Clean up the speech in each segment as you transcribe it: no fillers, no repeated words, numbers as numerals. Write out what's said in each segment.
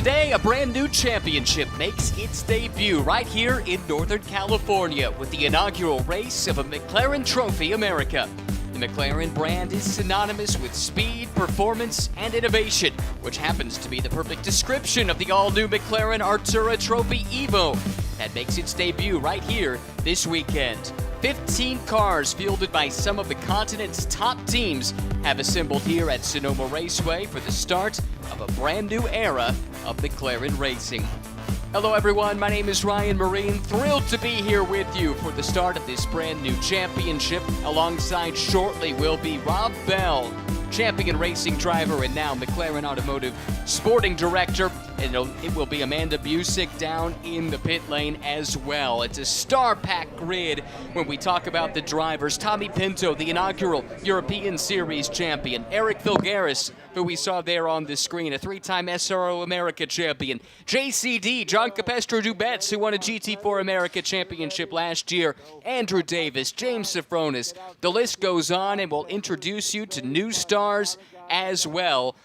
today, a brand new championship makes its debut right here in Northern California with the inaugural race of a McLaren Trophy America. The McLaren brand is synonymous with speed, performance, and innovation, which happens to be the perfect description of the all-new McLaren Artura Trophy EVO that makes its debut right here this weekend. 15 cars fielded by some of the continent's top teams have assembled here at Sonoma Raceway for the start of a brand new era of McLaren racing. Hello everyone, my name is Ryan Marine, thrilled to be here with you for the start of this brand new championship. Alongside shortly will be Rob Bell, champion racing driver and now McLaren Automotive sporting director. And it will be Amanda Busick down in the pit lane as well. It's a star-packed grid when we talk about the drivers. Tommy Pinto, the inaugural European Series champion. Eric Filgaris, who we saw there on the screen, a three-time SRO America champion. JCD, John Capestro-Dubets, who won a GT4 America championship last year. Andrew Davis, James Safronis. The list goes on, and we'll introduce you to new stars as well.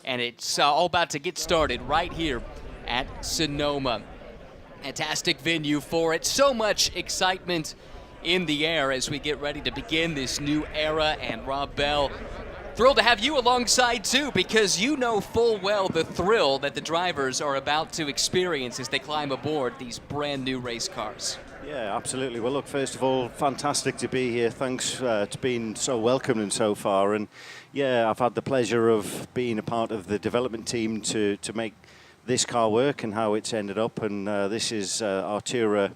And it's all about to get started right here at Sonoma. Fantastic venue for it. So much excitement in the air as we get ready to begin this new era. And Rob Bell, thrilled to have you alongside too, because you know full well the thrill that the drivers are about to experience as they climb aboard these brand new race cars. Yeah, absolutely. Well, look, first of all, fantastic to be here. Thanks to being so welcoming so far. And yeah, I've had the pleasure of being a part of the development team to make this car work and how it's ended up. And this is Artura,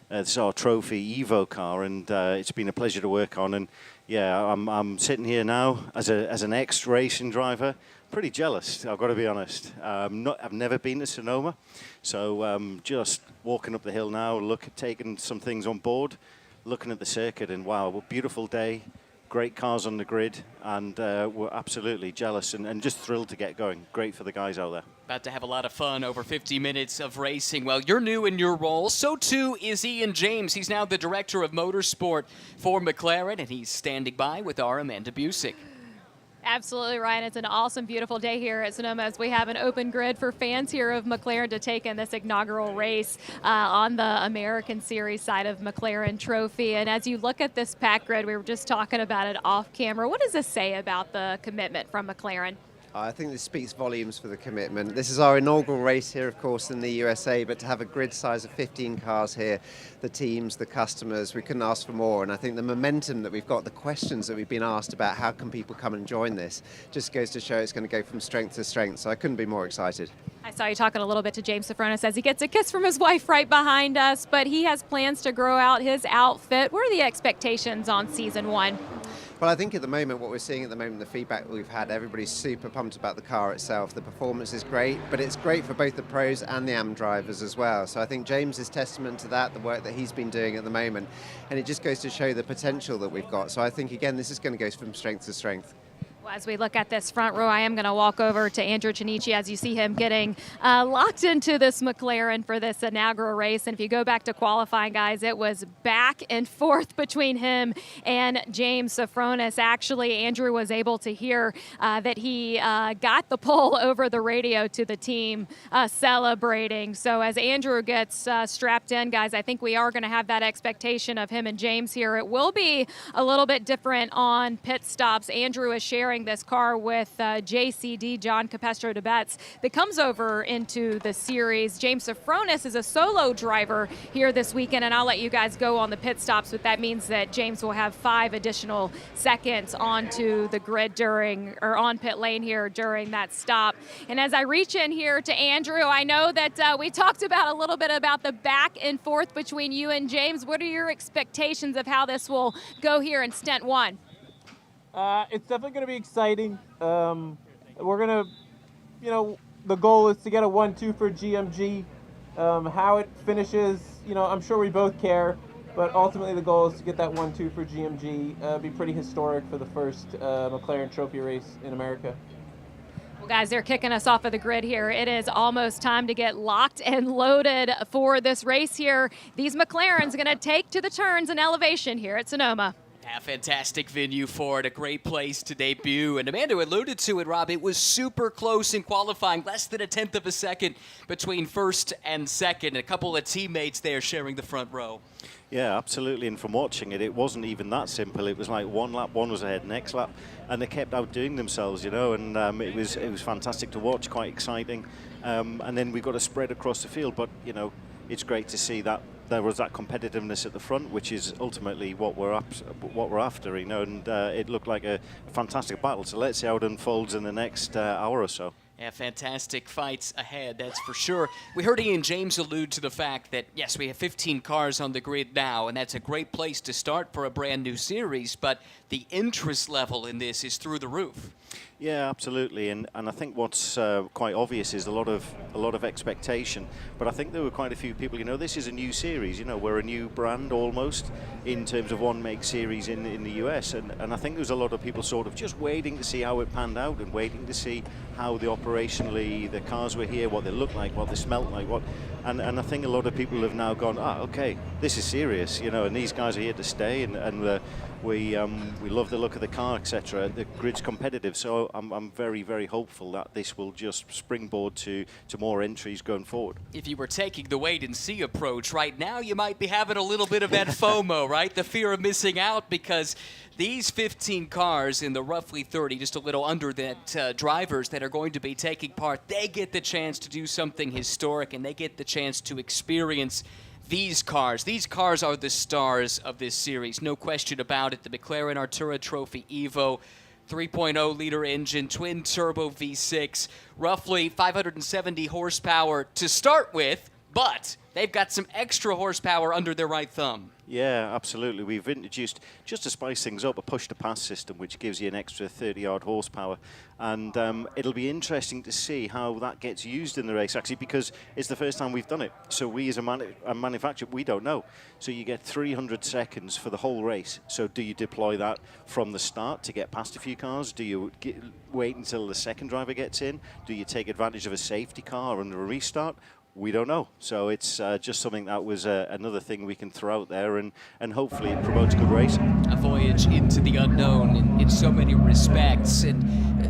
this is our Trophy EVO car, and it's been a pleasure to work on. And yeah, I'm sitting here now as an ex-racing driver. Pretty jealous, I've got to be honest. I've never been to Sonoma, so just walking up the hill now, taking some things on board, looking at the circuit, and wow, what a beautiful day, great cars on the grid, and we're absolutely jealous and just thrilled to get going. Great for the guys out there. About to have a lot of fun over 50 minutes of racing. Well, you're new in your role. So too is Ian James. He's now the director of motorsport for McLaren, and he's standing by with our Amanda Busick. Absolutely, Ryan. It's an awesome, beautiful day here at Sonoma as we have an open grid for fans here of McLaren to take in this inaugural race on the American Series side of McLaren Trophy. And as you look at this pack grid, we were just talking about it off camera. What does this say about the commitment from McLaren? I think this speaks volumes for the commitment. This is our inaugural race here, of course, in the USA, but to have a grid size of 15 cars here, the teams, the customers, we couldn't ask for more. And I think the momentum that we've got, the questions that we've been asked about how can people come and join this, just goes to show it's going to go from strength to strength. So I couldn't be more excited. I saw you talking a little bit to James Safronis as he gets a kiss from his wife right behind us, but he has plans to grow out his outfit. What are the expectations on season one? Well, I think at the moment, what we're seeing at the moment, the feedback that we've had, everybody's super pumped about the car itself. The performance is great, but it's great for both the pros and the AM drivers as well. So I think James is testament to that, the work that he's been doing at the moment. And it just goes to show the potential that we've got. So I think, again, this is going to go from strength to strength. As we look at this front row, I am going to walk over to Andrew Chinichi as you see him getting locked into this McLaren for this inaugural race. And if you go back to qualifying, guys, it was back and forth between him and James Safronis. Actually, Andrew was able to hear that he got the pole over the radio to the team celebrating. So as Andrew gets strapped in, guys, I think we are going to have that expectation of him and James here. It will be a little bit different on pit stops. Andrew is sharing this car with JCD, John Capestro-Dubets, that comes over into the series. James Safronis is a solo driver here this weekend, and I'll let you guys go on the pit stops, but that means that James will have 5 additional seconds onto the grid on pit lane here during that stop. And as I reach in here to Andrew, I know that we talked about a little bit about the back and forth between you and James. What are your expectations of how this will go here in stint one? It's definitely going to be exciting. We're going to, the goal is to get a 1-2 for GMG. How it finishes, I'm sure we both care, but ultimately the goal is to get that 1-2 for GMG. Be pretty historic for the first McLaren Trophy race in America. Well, guys, they're kicking us off of the grid here. It is almost time to get locked and loaded for this race here. These McLarens are going to take to the turns and elevation here at Sonoma. A fantastic venue for it, a great place to debut. And Amanda alluded to it, Rob, it was super close in qualifying, less than a tenth of a second between first and second. A couple of teammates there sharing the front row. Yeah, absolutely. And from watching it, it wasn't even that simple. It was like one lap, one was ahead, next lap, and they kept outdoing themselves, you know. And it was fantastic to watch, quite exciting. And then we got a spread across the field, but you know, it's great to see that there was that competitiveness at the front, which is ultimately what we're after, you know. And it looked like a fantastic battle. So let's see how it unfolds in the next hour or so. Yeah, fantastic fights ahead, that's for sure. We heard Ian James allude to the fact that, yes, we have 15 cars on the grid now, and that's a great place to start for a brand new series, but the interest level in this is through the roof. Yeah, absolutely, and I think what's quite obvious is a lot of expectation. But I think there were quite a few people. You know, this is a new series. You know, we're a new brand almost in terms of one-make series in the US, and I think there was a lot of people sort of just waiting to see how it panned out and waiting to see how operationally the cars were here, what they looked like, what they smelt like, and I think a lot of people have now gone, okay, this is serious, you know, and these guys are here to stay, and we love the look of the car, etc. The grid's competitive, so I'm very, very hopeful that this will just springboard to more entries going forward. If you were taking the wait-and-see approach right now, you might be having a little bit of that FOMO, right? The fear of missing out, because these 15 cars in the roughly 30, just a little under that, drivers that are going to be taking part, they get the chance to do something historic, and they get the chance to experience these cars. These cars are the stars of this series, no question about it. The McLaren Artura Trophy Evo, 3.0-liter engine, twin-turbo V6, roughly 570 horsepower to start with, but they've got some extra horsepower under their right thumb. Yeah, absolutely. We've introduced, just to spice things up, a push-to-pass system, which gives you an extra 30-yard horsepower. And it'll be interesting to see how that gets used in the race, actually, because it's the first time we've done it. So we, as a manufacturer, we don't know. So you get 300 seconds for the whole race. So do you deploy that from the start to get past a few cars? Do you wait until the second driver gets in? Do you take advantage of a safety car under a restart? We don't know. So it's just something that was another thing we can throw out there, and hopefully it promotes good racing. A voyage into the unknown in so many respects. And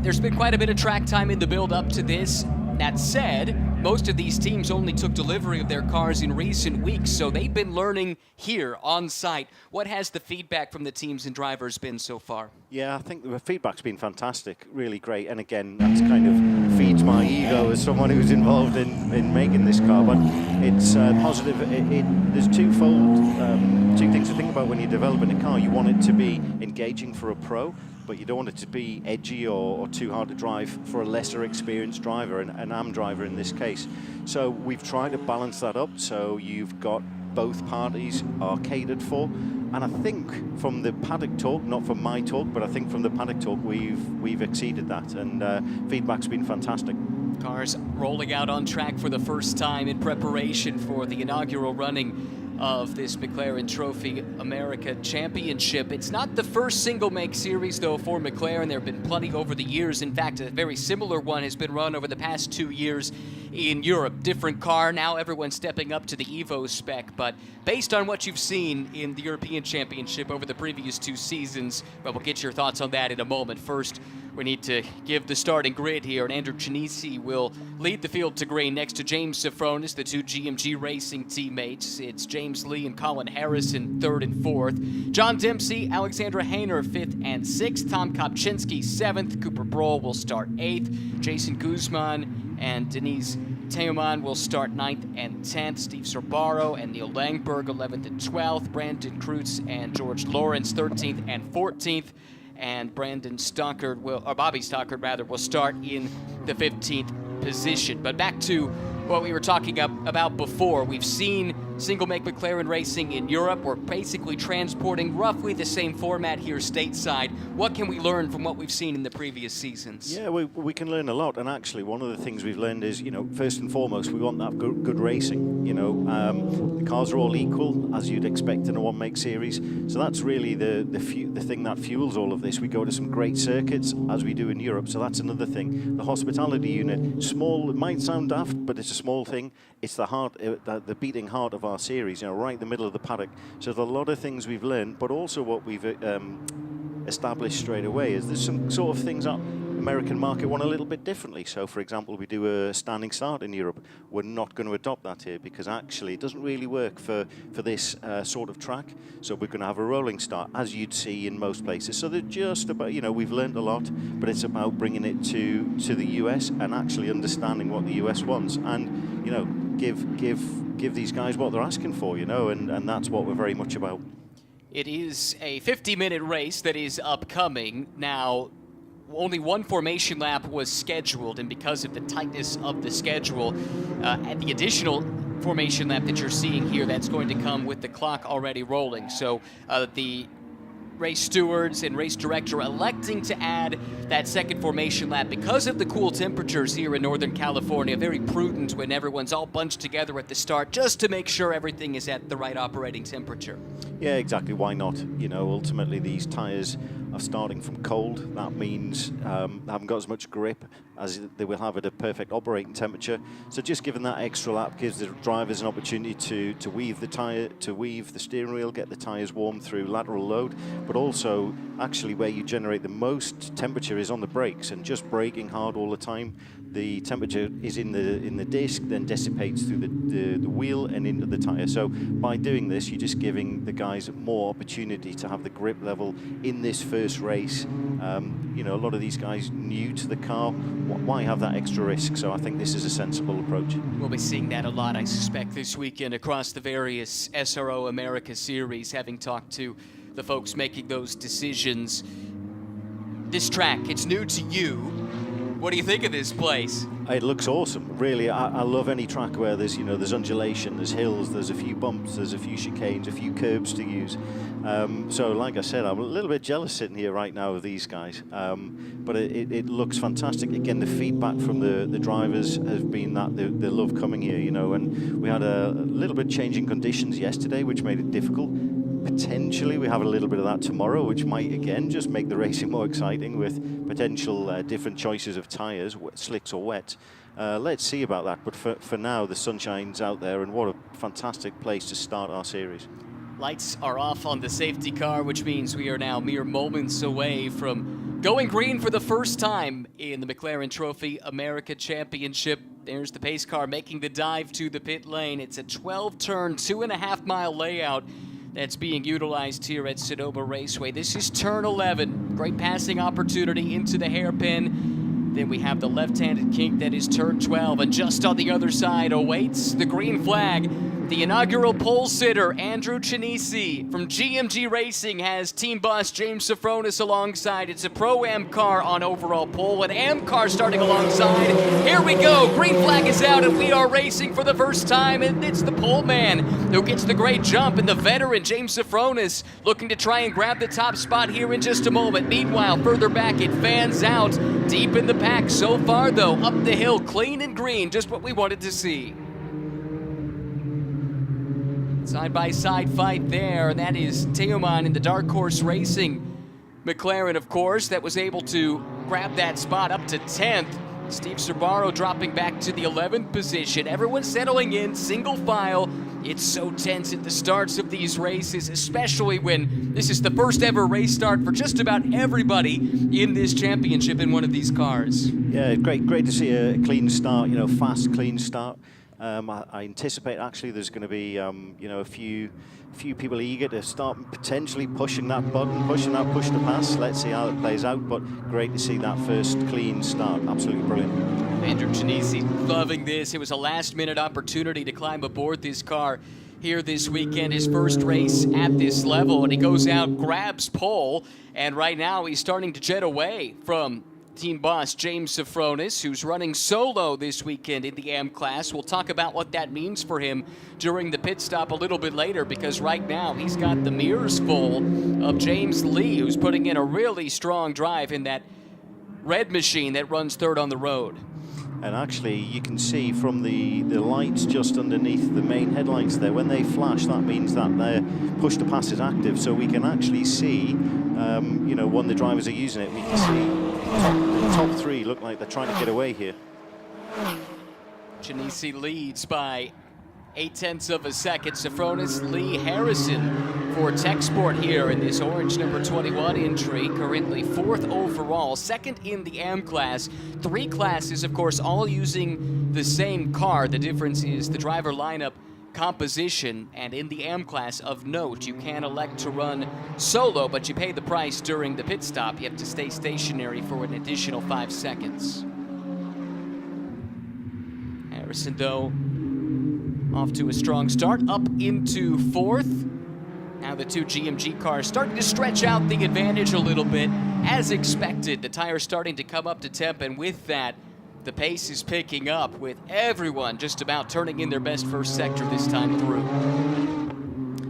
there's been quite a bit of track time in the build up to this. That said, most of these teams only took delivery of their cars in recent weeks, so they've been learning here on site. What has the feedback from the teams and drivers been so far? Yeah, I think the feedback's been fantastic, really great. And again, that's kind of feeds my ego as someone who's involved in making this car. But it's positive. There's two things to think about when you're developing a car. You want it to be engaging for a pro, but you don't want it to be edgy or too hard to drive for a lesser experienced driver, an AM driver in this case. So we've tried to balance that up, so you've got both parties are catered for. And I think from the paddock talk, not from my talk, but I think from the paddock talk, we've exceeded that, and feedback's been fantastic. Cars rolling out on track for the first time in preparation for the inaugural running of this McLaren Trophy America Championship. It's not the first single-make series, though, for McLaren. There have been plenty over the years. In fact, a very similar one has been run over the past 2 years in Europe. Different car, now everyone's stepping up to the Evo spec, but based on what you've seen in the European Championship over the previous 2 seasons, well, we'll get your thoughts on that in a moment. First, we need to give the starting grid here, and Andrew Chinisi will lead the field to green next to James Safronis, the 2 GMG Racing teammates. It's James Lee and Colin Harrison, 3rd and 4th. John Dempsey, Alexandra Hayner, 5th and 6th. Tom Kopczynski, 7th. Cooper Brohl will start 8th. Jason Guzman and Denise Teoman will start 9th and 10th. Steve Sorbaro and Neil Langberg, 11th and 12th. Brandon Kreutz and George Lawrence, 13th and 14th. And Bobby Stockard will start in the 15th position. But back to what we were talking about before. We've seen single-make McLaren racing in Europe. We're basically transporting roughly the same format here stateside. What can we learn from what we've seen in the previous seasons? Yeah, we can learn a lot. And actually, one of the things we've learned is, you know, first and foremost, we want that good racing. You know, the cars are all equal, as you'd expect in a one-make series. So that's really the thing that fuels all of this. We go to some great circuits, as we do in Europe. So that's another thing. The hospitality unit, small, it might sound daft, but it's a small thing. It's the heart, the beating heart of our series, right in the middle of the paddock. So there's a lot of things we've learned, but also what we've established straight away is there's some sort of things that American market want a little bit differently. So, for example, we do a standing start in Europe. We're not going to adopt that here because actually it doesn't really work for this sort of track. So we're going to have a rolling start, as you'd see in most places. So they're just about, we've learned a lot, but it's about bringing it to the US and actually understanding what the US wants, and give these guys what they're asking for, and that's what we're very much about. It is a 50-minute race that is upcoming. Now, only one formation lap was scheduled, and because of the tightness of the schedule, and the additional formation lap that you're seeing here, that's going to come with the clock already rolling. So the race stewards and race director electing to add that second formation lap because of the cool temperatures here in Northern California. Very prudent when everyone's all bunched together at the start, just to make sure everything is at the right operating temperature. Yeah, exactly. Why not? Ultimately these tires are starting from cold. That means they haven't got as much grip as they will have at a perfect operating temperature. So just giving that extra lap gives the drivers an opportunity to weave the tire, to weave the steering wheel, get the tires warm through lateral load, but also actually where you generate the most temperature is on the brakes, and just braking hard all the time. The temperature is in the disc, then dissipates through the wheel and into the tire. So by doing this, you're just giving the guys more opportunity to have the grip level in this first race. A lot of these guys new to the car, why have that extra risk? So I think this is a sensible approach. We'll be seeing that a lot, I suspect, this weekend across the various SRO America series, having talked to the folks making those decisions. This track, it's new to you. What do you think of this place? It looks awesome, really. I love any track where there's undulation, there's hills, there's a few bumps, there's a few chicanes, a few curbs to use. So like I said, I'm a little bit jealous sitting here right now of these guys. But it looks fantastic. Again, the feedback from the drivers has been that they love coming here, and we had a little bit changing conditions yesterday, which made it difficult. Potentially we have a little bit of that tomorrow, which might again just make the racing more exciting with potential different choices of tires, slicks or wet. Let's see about that, but for now the sunshine's out there, and what a fantastic place to start our series. Lights are off on the safety car, which means we are now mere moments away from going green for the first time in the McLaren Trophy America Championship. There's the pace car making the dive to the pit lane. It's a 12-turn, 2.5-mile layout that's being utilized here at Sonoma Raceway. This is turn 11. Great passing opportunity into the hairpin. Then we have the left-handed kink that is turn 12, and just on the other side awaits the green flag. The inaugural pole sitter, Andrew Chinisi from GMG Racing, has team boss James Safronis alongside. It's a Pro-Am car on overall pole, an Am car starting alongside. Here we go, green flag is out, and we are racing for the first time, and it's the pole man who gets the great jump, and the veteran James Safronis looking to try and grab the top spot here in just a moment. Meanwhile, further back it fans out, deep in the pack so far though, up the hill, clean and green, just what we wanted to see. Side-by-side fight there, and that is Teoman in the Dark Horse Racing McLaren, of course, that was able to grab that spot up to 10th. Steve Cerbaro dropping back to the 11th position. Everyone settling in, single file. It's so tense at the starts of these races, especially when this is the first ever race start for just about everybody in this championship in one of these cars. Yeah, great to see a clean start, fast, clean start. I anticipate actually there's going to be a few people eager to start potentially pushing that button, push to pass. Let's see how it plays out, but great to see that first clean start. Absolutely brilliant. Andrew Chinisi loving this. It was a last-minute opportunity to climb aboard this car here this weekend, his first race at this level, and he goes out, grabs pole, and right now he's starting to jet away from team boss James Safronis, who's running solo this weekend in the AM class. We'll talk about what that means for him during the pit stop a little bit later, because right now he's got the mirrors full of James Lee, who's putting in a really strong drive in that red machine that runs third on the road. And actually you can see from the lights just underneath the main headlights there, when they flash, that means that their push to pass is active, so we can actually see when the drivers are using it, we can see the top three look like they're trying to get away here. Chinisi leads by 0.8 of a second. Sofronis, Lee, Harrison for Tech Sport here in this orange number 21 entry, currently 4th overall, 2nd in the AM class. 3 classes, of course, all using the same car. The difference is the driver lineup composition, and in the AM class, of note, you can elect to run solo, but you pay the price during the pit stop. You have to stay stationary for an additional 5 seconds. Harrison, though, off to a strong start, up into 4th. Now the 2 GMG cars starting to stretch out the advantage a little bit. As expected, the tires starting to come up to temp, and with that, the pace is picking up, with everyone just about turning in their best first sector this time through.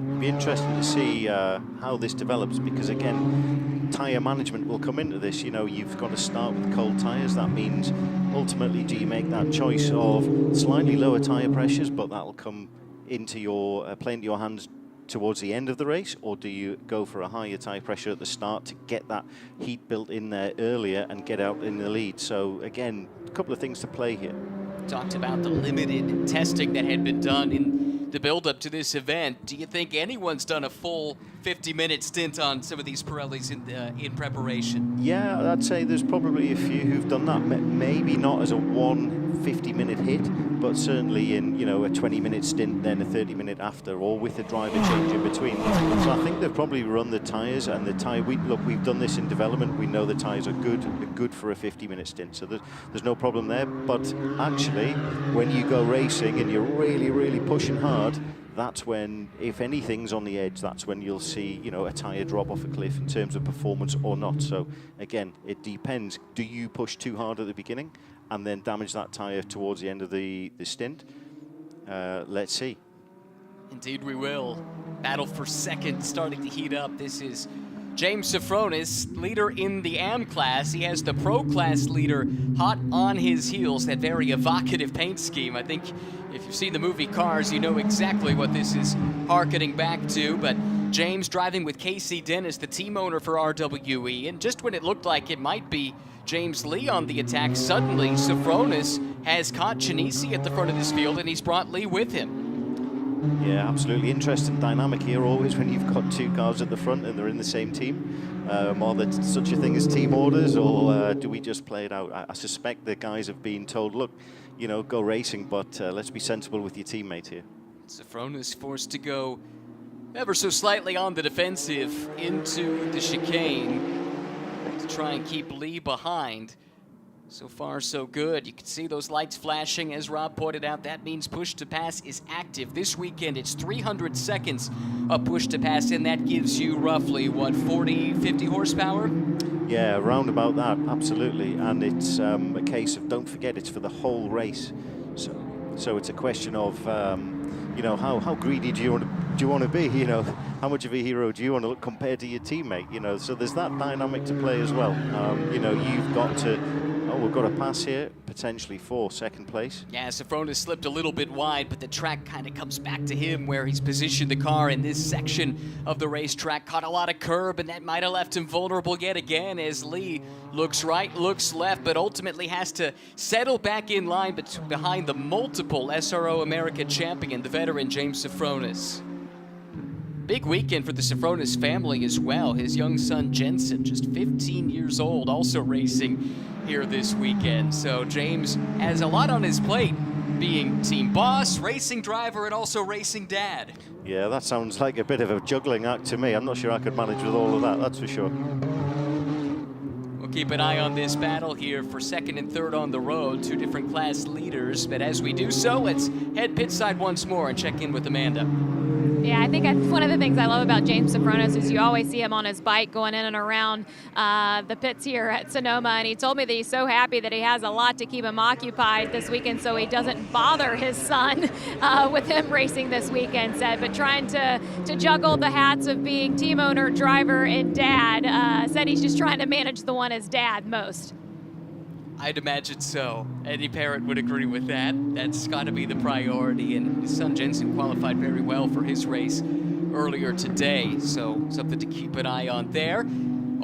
It'll be interesting to see how this develops, because again, tyre management will come into this. You know, you've got to start with cold tyres. That means ultimately, do you make that choice of slightly lower tyre pressures, but that'll come into your play into your hands towards the end of the race, or do you go for a higher tyre pressure at the start to get that heat built in there earlier and get out in the lead? So again, a couple of things to play here. Talked about the limited testing that had been done in the build-up to this event. Do you think anyone's done a full 50-minute stint on some of these Pirellis in preparation? Yeah, I'd say there's probably a few who've done that. Maybe not as a 50-minute hit, but certainly in, you know, a 20-minute stint, then a 30-minute after, or with a driver change in between. So I think they've probably run the tyres, and the tyre. Look, we've done this in development. We know the tyres are good for a 50-minute stint, so there's no problem there. But actually, when you go racing and you're really, really pushing hard, that's when, if anything's on the edge, that's when you'll see, you know, a tyre drop off a cliff in terms of performance or not. So again, it depends. Do you push too hard at the beginning and then damage that tyre towards the end of the stint? Let's see. Indeed we will. Battle for second starting to heat up. This is James Sofronis, leader in the AM class. He has the Pro class leader hot on his heels, that very evocative paint scheme. I think if you've seen the movie Cars, you know exactly what this is harkening back to. But James driving with Casey Dennis, the team owner for RWE, and just when it looked like it might be James Lee on the attack, suddenly Sofronis has caught Chinisi at the front of this field, and he's brought Lee with him. Yeah, absolutely interesting dynamic here always when you've got 2 cars at the front and they're in the same team. Are there such a thing as team orders, or do we just play it out? I suspect the guys have been told, look, you know, go racing, but let's be sensible with your teammate here. Sofronis forced to go ever so slightly on the defensive into the chicane to try and keep Lee behind. So far, so good. You can see those lights flashing. As Rob pointed out, that means push to pass is active. This weekend, it's 300 seconds of push to pass, and that gives you roughly, what, 40, 50 horsepower? Yeah, around about that, absolutely. And it's a case of, don't forget, it's for the whole race. So it's a question of, you know, how greedy do you want to be? You know, how much of a hero do you want to look compared to your teammate? You know, so there's that dynamic to play as well. You know, you've got to. Oh, we've got a pass here, potentially for second place. Yeah, Sofronis slipped a little bit wide, but the track kind of comes back to him where he's positioned the car in this section of the racetrack. Caught a lot of curb, and that might have left him vulnerable yet again as Lee looks right, looks left, but ultimately has to settle back in line behind the multiple SRO America champion, the veteran James Sofronis. Big weekend for the Sofronis family as well. His young son Jensen, just 15 years old, also racing here this weekend. So James has a lot on his plate, being team boss, racing driver, and also racing dad. Yeah, that sounds like a bit of a juggling act to me. I'm not sure I could manage with all of that, that's for sure. We'll keep an eye on this battle here for second and third on the road, 2 different class leaders. But as we do so, let's head pit side once more and check in with Amanda. Yeah, I think one of the things I love about James Sofronis is you always see him on his bike going in and around the pits here at Sonoma, and he told me that he's so happy that he has a lot to keep him occupied this weekend so he doesn't bother his son with him racing this weekend, but trying to juggle the hats of being team owner, driver, and dad. Said he's just trying to manage the one as dad most. I'd imagine so. Any parent would agree with that. That's got to be the priority, and his son Jensen qualified very well for his race earlier today, so something to keep an eye on there.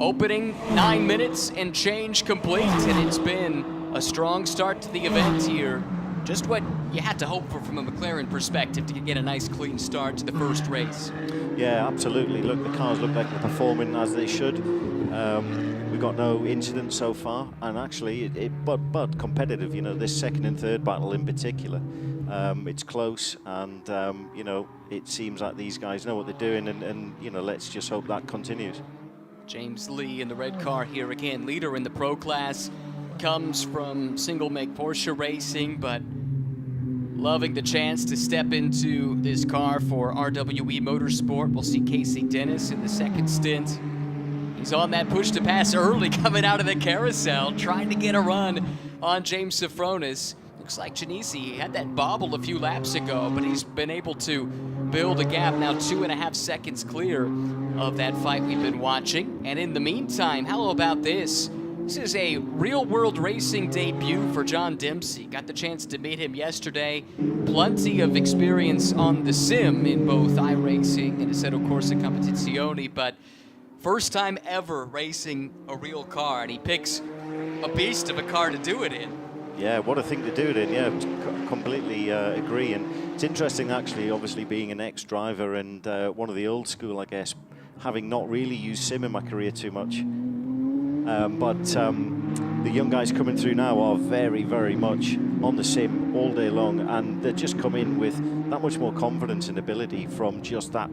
Opening 9 minutes and change complete, and it's been a strong start to the event here just what you had to hope for from a McLaren perspective to get a nice clean start to the first race. Yeah, absolutely. Look, the cars look like they're performing as they should. We've got no incidents so far, and actually, but competitive. You know, this second and third battle in particular, it's close, and you know, it seems like these guys know what they're doing, and you know, let's just hope that continues. James Lee in the red car here again, leader in the pro class, comes from single make Porsche racing, but loving the chance to step into this car for RWE Motorsport. We'll see Casey Dennis in the second stint. He's on that push to pass early coming out of the carousel, trying to get a run on James Safronis. Looks like Genesi had that bobble a few laps ago, but he's been able to build a gap, now 2.5 seconds clear of that fight we've been watching. And in the meantime, how about this? This is a real-world racing debut for John Dempsey. Got the chance to meet him yesterday. Plenty of experience on the sim in both iRacing and Assetto Corsa Competizione, but first time ever racing a real car, and he picks a beast of a car to do it in. Yeah, what a thing to do it in. Yeah, completely agree. And it's interesting, actually, obviously being an ex-driver and one of the old school, I guess, having not really used sim in my career too much. But the young guys coming through now are very, very much on the sim all day long, and they just come in with that much more confidence and ability from just that,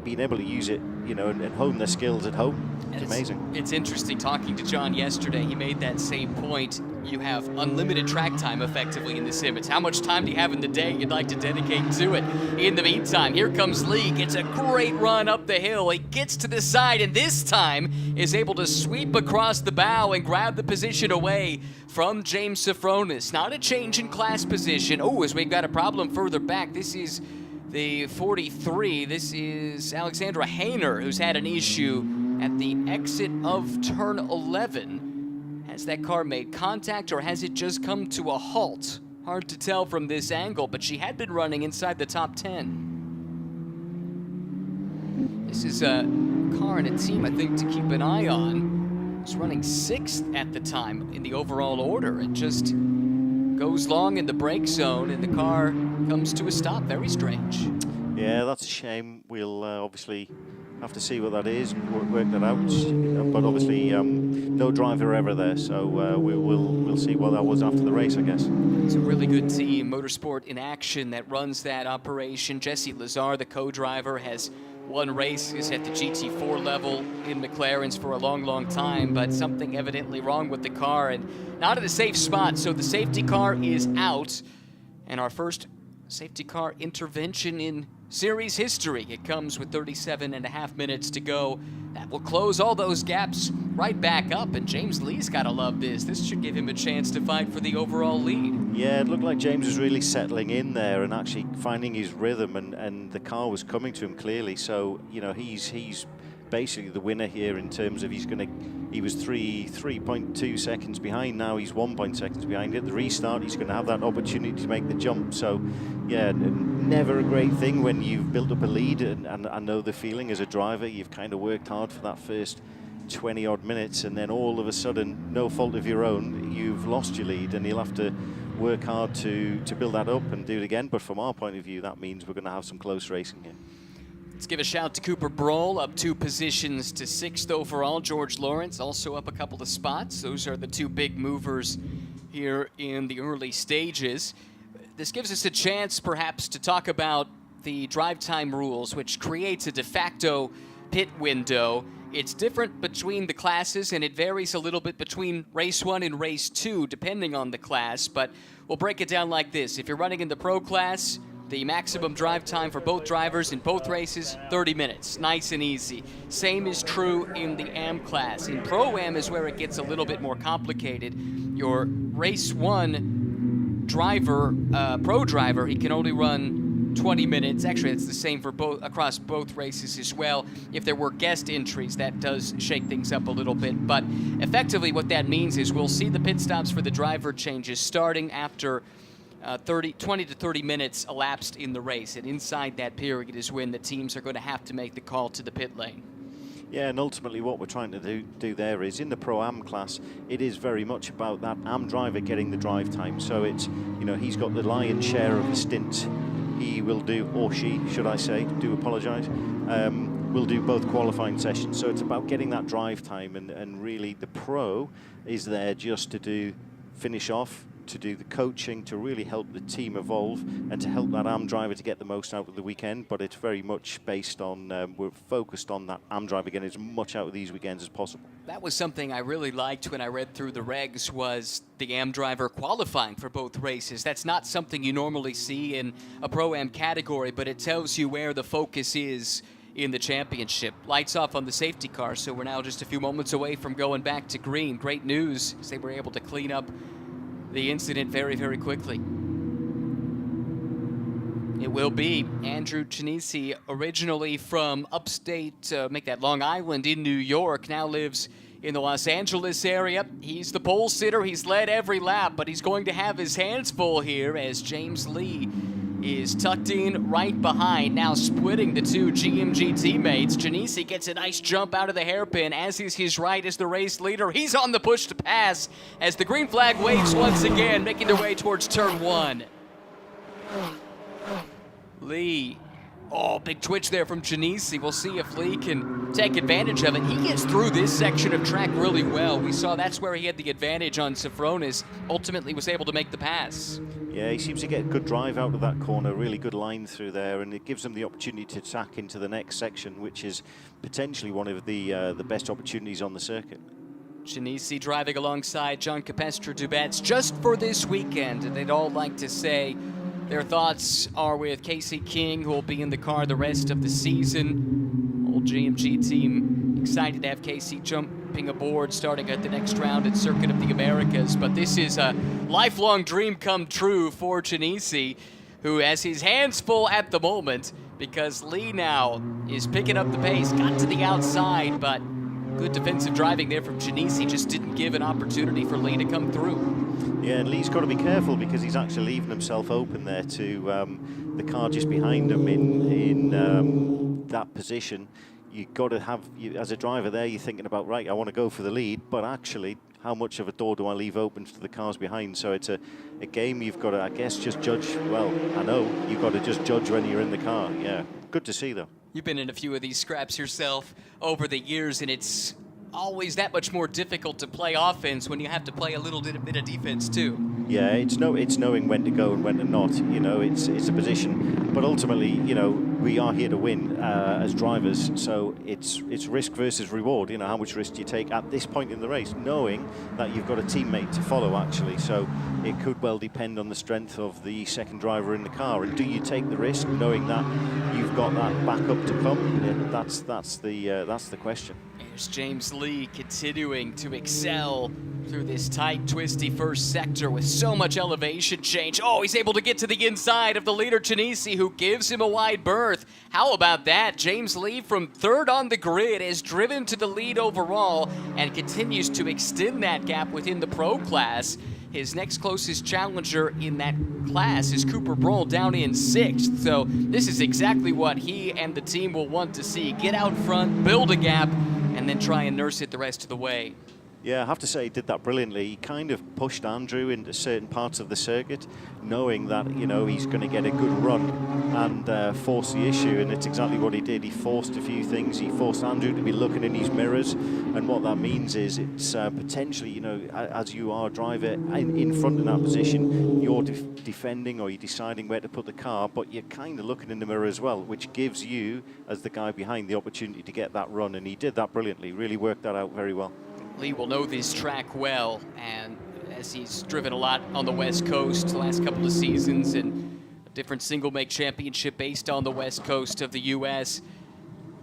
being able to use it, you know, and hone their skills at home. It's amazing. It's interesting talking to John yesterday. He made that same point. You have unlimited track time effectively in the sim. It's how much time do you have in the day you'd like to dedicate to it. In the meantime, here comes Lee. Gets a great run up the hill. He gets to the side, and this time is able to sweep across the bow and grab the position away from James Safronis. Not a change in class position. Oh, as we've got a problem further back. This is the 43. This is Alexandra Hayner, who's had an issue at the exit of turn 11. Has that car made contact, or has it just come to a halt? Hard to tell from this angle, but she had been running inside the top 10. This is a car and a team, I think, to keep an eye on. It's running 6th at the time in the overall order. It just goes long in the brake zone, and the car comes to a stop. Very strange. Yeah, that's a shame. We'll obviously have to see what that is, work that out. But obviously, no driver ever there, so we'll see what that was after the race, I guess. It's a really good team, Motorsport in Action, that runs that operation. Jesse Lazar, the co-driver, has won races at the GT4 level in McLarens for a long, long time, but something evidently wrong with the car and not at a safe spot. So the safety car is out, and our first safety car intervention in series history. It comes with 37.5 minutes to go. That will close all those gaps right back up, and James Lee's got to love this. This should give him a chance to fight for the overall lead. Yeah, it looked like James was really settling in there and actually finding his rhythm, and the car was coming to him clearly. So, you know, he's basically the winner here in terms of he was 3.2 seconds behind. Now he's 1 seconds behind. At the restart, he's going to have that opportunity to make the jump. So, yeah, never a great thing when you've built up a lead, and I know the feeling as a driver. You've kind of worked hard for that first 20-odd minutes, and then all of a sudden, no fault of your own, you've lost your lead, and you'll have to work hard to build that up and do it again. But from our point of view, that means we're going to have some close racing here. Let's give a shout to Cooper Broll, up 2 positions to 6th overall. George Lawrence also up a couple of spots. Those are the 2 big movers here in the early stages. This gives us a chance perhaps to talk about the drive time rules, which creates a de facto pit window. It's different between the classes, and it varies a little bit between race 1 and race 2, depending on the class, but we'll break it down like this. If you're running in the pro class, the maximum drive time for both drivers in both races, 30 minutes. Nice and easy. Same is true in the AM class. In Pro-Am is where it gets a little bit more complicated. Your race 1 driver, pro driver, he can only run 20 minutes. Actually, it's the same for both across both races as well. If there were guest entries, that does shake things up a little bit. But effectively what that means is we'll see the pit stops for the driver changes starting after 20 to 30 minutes elapsed in the race, and inside that period is when the teams are going to have to make the call to the pit lane. Yeah, and ultimately what we're trying to do there is, in the Pro-Am class, it is very much about that AM driver getting the drive time. So it's, you know, he's got the lion's share of the stint. He will do, or she, should I say, do apologise, will do both qualifying sessions. So it's about getting that drive time, and really the Pro is there just to finish off, to do the coaching, to really help the team evolve, and to help that AM driver to get the most out of the weekend. But it's very much based on, we're focused on that AM driver getting as much out of these weekends as possible. That was something I really liked when I read through the regs, was the AM driver qualifying for both races. That's not something you normally see in a Pro-Am category, but it tells you where the focus is in the championship. Lights off on the safety car, so we're now just a few moments away from going back to green. Great news, as they were able to clean up the incident very, very quickly. It will be Andrew Chinisi, originally from upstate, make that Long Island in New York, now lives in the Los Angeles area. He's the pole sitter. He's led every lap, but he's going to have his hands full here as James Lee is tucked in right behind, now splitting the two GMG teammates. Chinisi gets a nice jump out of the hairpin, as is his right as the race leader. He's on the push to pass as the green flag waves once again, making their way towards turn one. Lee, oh, big twitch there from Chinisi. We'll see if Lee can take advantage of it. He gets through this section of track really well. We saw that's where he had the advantage on Safronis, ultimately was able to make the pass. Yeah, he seems to get a good drive out of that corner, really good line through there, and it gives him the opportunity to tack into the next section, which is potentially one of the best opportunities on the circuit. Chinisi driving alongside John Capestra Dubets just for this weekend, and they'd all like to say their thoughts are with Casey King, who will be in the car the rest of the season. Old GMG team excited to have Casey jumping aboard, starting at the next round at Circuit of the Americas. But this is a lifelong dream come true for Chinisi, who has his hands full at the moment, because Lee now is picking up the pace, got to the outside, but good defensive driving there from Chinisi just didn't give an opportunity for Lee to come through. Yeah, and Lee's got to be careful because he's actually leaving himself open there to the car just behind him in that position. You've got to have, as a driver there, you're thinking about, right, I want to go for the lead, but actually, how much of a door do I leave open to the cars behind? So it's a game you've got to, I guess, just judge. Well, I know you've got to just judge when you're in the car. Yeah, good to see, though. You've been in a few of these scraps yourself over the years, and it's always that much more difficult to play offense when you have to play a little bit of defense too. Yeah, it's knowing when to go and when to not. You know, it's a position, but ultimately, you know, we are here to win as drivers. So it's risk versus reward. You know, how much risk do you take at this point in the race, knowing that you've got a teammate to follow actually. So it could well depend on the strength of the second driver in the car. And do you take the risk, knowing that you've got that backup to come? Yeah, that's the question. There's James Lee continuing to excel through this tight, twisty first sector with so much elevation change. Oh, he's able to get to the inside of the leader, Chinisi, who gives him a wide berth. How about that? James Lee from third on the grid is driven to the lead overall and continues to extend that gap within the pro class. His next closest challenger in that class is Cooper Broll down in sixth. So this is exactly what he and the team will want to see. Get out front, build a gap, and then try and nurse it the rest of the way. Yeah, I have to say he did that brilliantly. He kind of pushed Andrew into certain parts of the circuit, knowing that, you know, he's going to get a good run and force the issue, and it's exactly what he did. He forced a few things. He forced Andrew to be looking in his mirrors, and what that means is it's potentially, you know, as you are a driver in front in that position, you're defending or you're deciding where to put the car, but you're kind of looking in the mirror as well, which gives you, as the guy behind, the opportunity to get that run, and he did that brilliantly, really worked that out very well. Lee will know this track well, and as he's driven a lot on the West Coast the last couple of seasons, and a different single-make championship based on the West Coast of the U.S.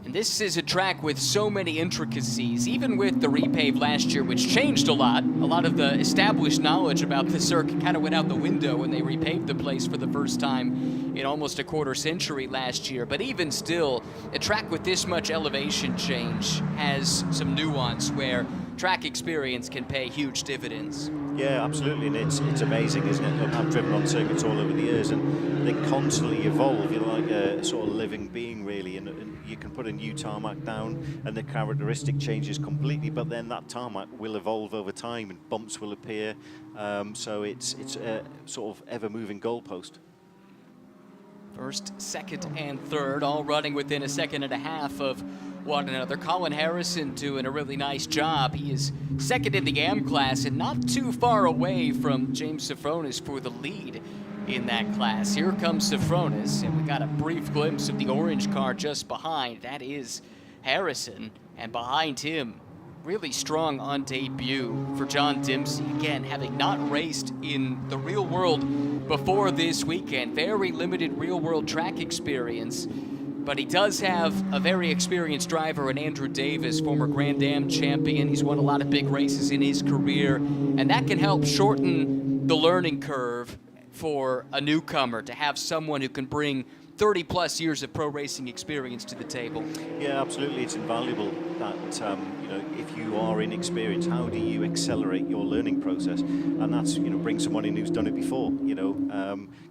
And this is a track with so many intricacies, even with the repave last year, which changed a lot. A lot of the established knowledge about the circuit kind of went out the window when they repaved the place for the first time in almost a quarter century last year. But even still, a track with this much elevation change has some nuance where track experience can pay huge dividends. Yeah, absolutely, and it's amazing, isn't it? Look, I've driven on circuits all over the years, and they constantly evolve. You're like a sort of living being, really, and you can put a new tarmac down, and the characteristic changes completely. But then that tarmac will evolve over time, and bumps will appear. So it's a sort of ever-moving goalpost. First, second, and third, all running within a second and a half of one another. Colin Harrison doing a really nice job. He is second in the AM class and not too far away from James Safronis for the lead in that class. Here comes Safronis, and we got a brief glimpse of the orange car just behind. That is Harrison, and behind him, really strong on debut for John Dempsey. Again, having not raced in the real world before this weekend. Very limited real world track experience. But he does have a very experienced driver in Andrew Davis, former Grand Am champion. He's won a lot of big races in his career. And that can help shorten the learning curve for a newcomer, to have someone who can bring 30-plus years of pro racing experience to the table. Yeah, absolutely. It's invaluable that, if you are inexperienced, how do you accelerate your learning process? And that's, bring someone in who's done it before,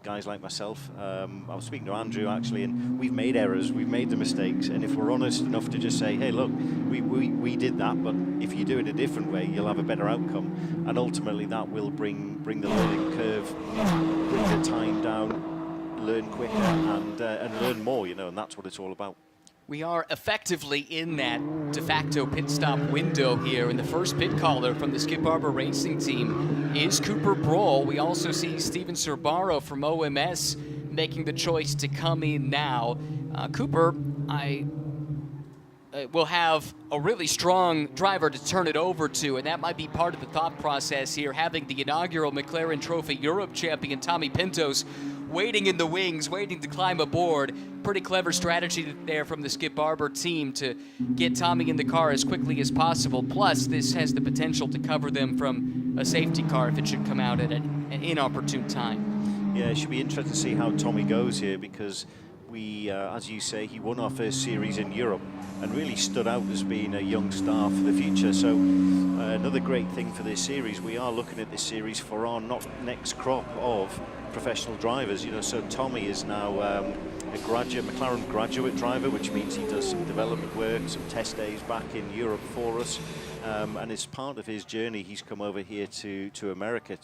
guys like myself. I was speaking to Andrew, actually, and we've made errors, we've made the mistakes. And if we're honest enough to just say, hey, look, we did that, but if you do it a different way, you'll have a better outcome. And ultimately, that will bring the learning curve, bring the time down, learn quicker and learn more, and that's what it's all about. We are effectively in that de facto pit stop window here, and the first pit caller from the Skip Barber Racing team is Cooper Brohl. We also see Steven Cerbaro from OMS making the choice to come in now. Cooper, will have a really strong driver to turn it over to, and that might be part of the thought process here, having the inaugural McLaren Trophy Europe champion Tommy Pintos waiting in the wings, waiting to climb aboard. Pretty clever strategy there from the Skip Barber team to get Tommy in the car as quickly as possible. Plus, this has the potential to cover them from a safety car if it should come out at an inopportune time. Yeah, it should be interesting to see how Tommy goes here, because we, as you say, he won our first series in Europe and really stood out as being a young star for the future. So another great thing for this series, we are looking at this series for our next crop of professional drivers. So Tommy is now a McLaren graduate driver, which means he does some development work, some test days back in Europe for us. And as part of his journey, he's come over here to America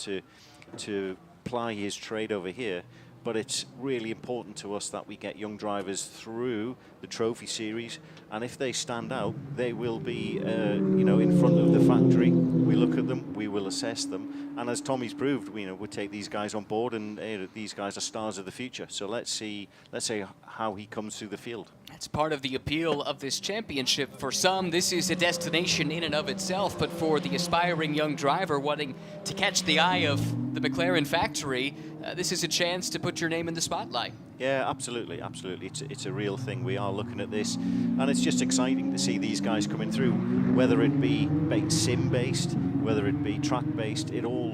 to ply his trade over here. But it's really important to us that we get young drivers through the trophy series, and if they stand out, they will be, in front of the factory. We look at them, we will assess them, and as Tommy's proved, we'll take these guys on board, and these guys are stars of the future. So let's see how he comes through the field. That's part of the appeal of this championship. For some, this is a destination in and of itself, but for the aspiring young driver wanting to catch the eye of the McLaren factory, this is a chance to put your name in the spotlight. Yeah, absolutely. It's a real thing. We are looking at this, and it's just exciting to see these guys coming through, whether it be sim-based, whether it be track-based. It all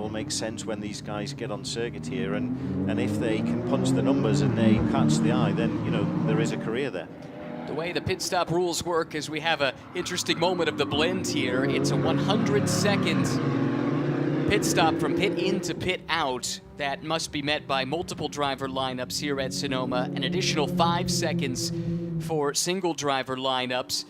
makes sense when these guys get on circuit here, and if they can punch the numbers and they catch the eye, then there is a career there. The way the pit stop rules work is we have an interesting moment of the blend here. It's a 100-second pit stop from pit in to pit out that must be met by multiple driver lineups here at Sonoma, an additional 5 seconds for single driver lineups.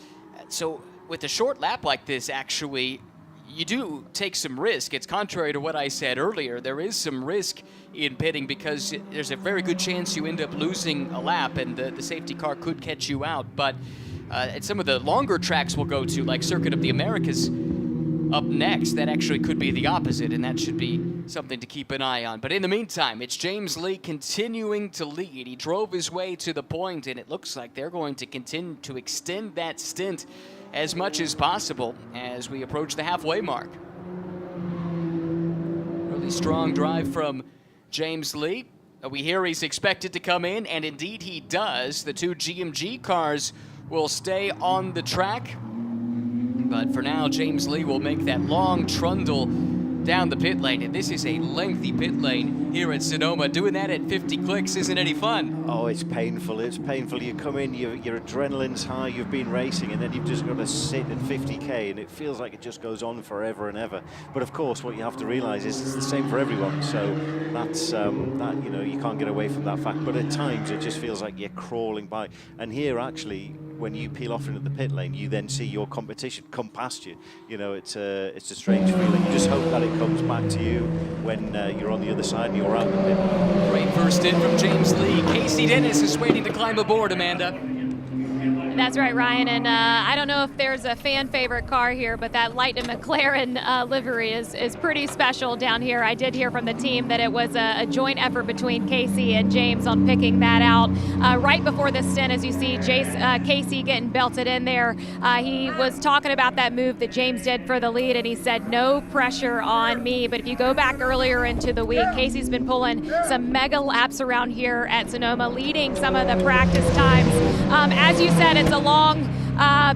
So with a short lap like this, actually, you do take some risk. It's contrary to what I said earlier. There is some risk in pitting because there's a very good chance you end up losing a lap and the safety car could catch you out. But at some of the longer tracks we'll go to, like Circuit of the Americas up next, that actually could be the opposite, and that should be something to keep an eye on. But in the meantime, it's James Lee continuing to lead. He drove his way to the point, and it looks like they're going to continue to extend that stint as much as possible as we approach the halfway mark. Really strong drive from James Lee. We hear he's expected to come in, and indeed he does. The two GMG cars will stay on the track. But for now, James Lee will make that long trundle down the pit lane, and this is a lengthy pit lane here at Sonoma. Doing that at 50 clicks isn't any fun. Oh, it's painful. It's painful. You come in, your adrenaline's high, you've been racing, and then you've just got to sit at 50k, and it feels like it just goes on forever and ever. But of course, what you have to realise is it's the same for everyone. So that's that, you know, you can't get away from that fact. But at times, it just feels like you're crawling by. And here, actually, when you peel off into the pit lane, you then see your competition come past you. You know, it's a strange feeling. You just hope that it comes back to you when you're on the other side and you're out the pit. Great first in from James Lee. Casey Dennis is waiting to climb aboard, Amanda. That's right, Ryan, and I don't know if there's a fan favorite car here, but that Lightning McLaren livery is pretty special down here. I did hear from the team that it was a joint effort between Casey and James on picking that out. Right before the stint, as you see Casey getting belted in there, he was talking about that move that James did for the lead, and he said, no pressure on me. But if you go back earlier into the week, Casey's been pulling some mega laps around here at Sonoma, leading some of the practice times. As you said, it's a long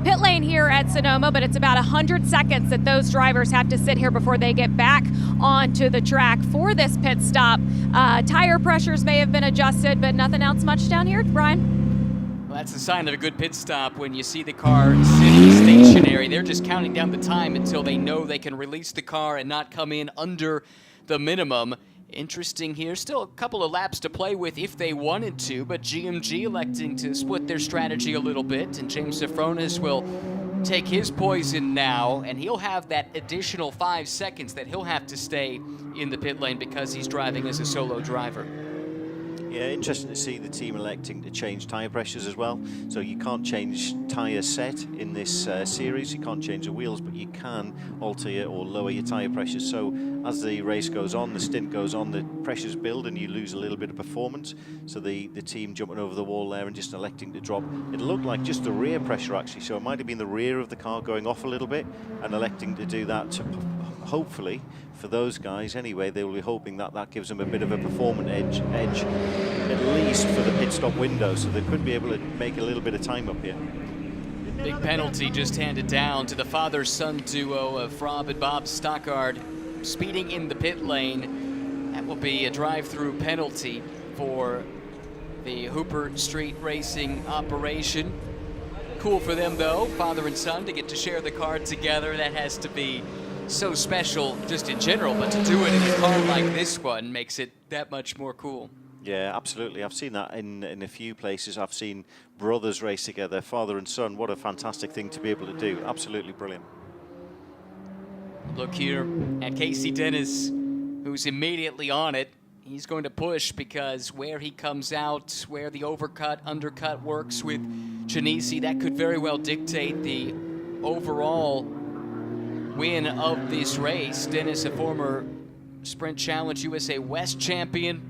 pit lane here at Sonoma, but it's about 100 seconds that those drivers have to sit here before they get back onto the track for this pit stop. Tire pressures may have been adjusted, but nothing else much down here, Brian? Well, that's the sign of a good pit stop when you see the car sitting stationary. They're just counting down the time until they know they can release the car and not come in under the minimum. Interesting here, still a couple of laps to play with if they wanted to, but GMG electing to split their strategy a little bit, and James Safronis will take his poison now, and he'll have that additional 5 seconds that he'll have to stay in the pit lane because he's driving as a solo driver. Yeah, interesting to see the team electing to change tyre pressures as well. So you can't change tyre set in this series, you can't change the wheels, but you can alter or lower your tyre pressures. So as the race goes on, the stint goes on, the pressures build and you lose a little bit of performance. So the team jumping over the wall there and just electing to drop. It looked like just the rear pressure actually, so it might have been the rear of the car going off a little bit and electing to do that to hopefully, for those guys anyway, they will be hoping that that gives them a bit of a performance edge at least for the pit stop window, so they could be able to make a little bit of time up here. Big penalty just handed down to the father-son duo of Rob and Bob Stockard speeding in the pit lane. That will be a drive-through penalty for the Hooper Street Racing operation. Cool for them though, father and son, to get to share the car together. That has to be so special just in general, but to do it in a car like this one makes it that much more cool. Yeah, absolutely. I've seen that in a few places. I've seen brothers race together, father and son. What a fantastic thing to be able to do. Absolutely brilliant. Look here at Casey Dennis, who's immediately on it. He's going to push because where he comes out, where the undercut works with Genesi, that could very well dictate the overall win of this race. Dennis, a former Sprint Challenge USA West champion,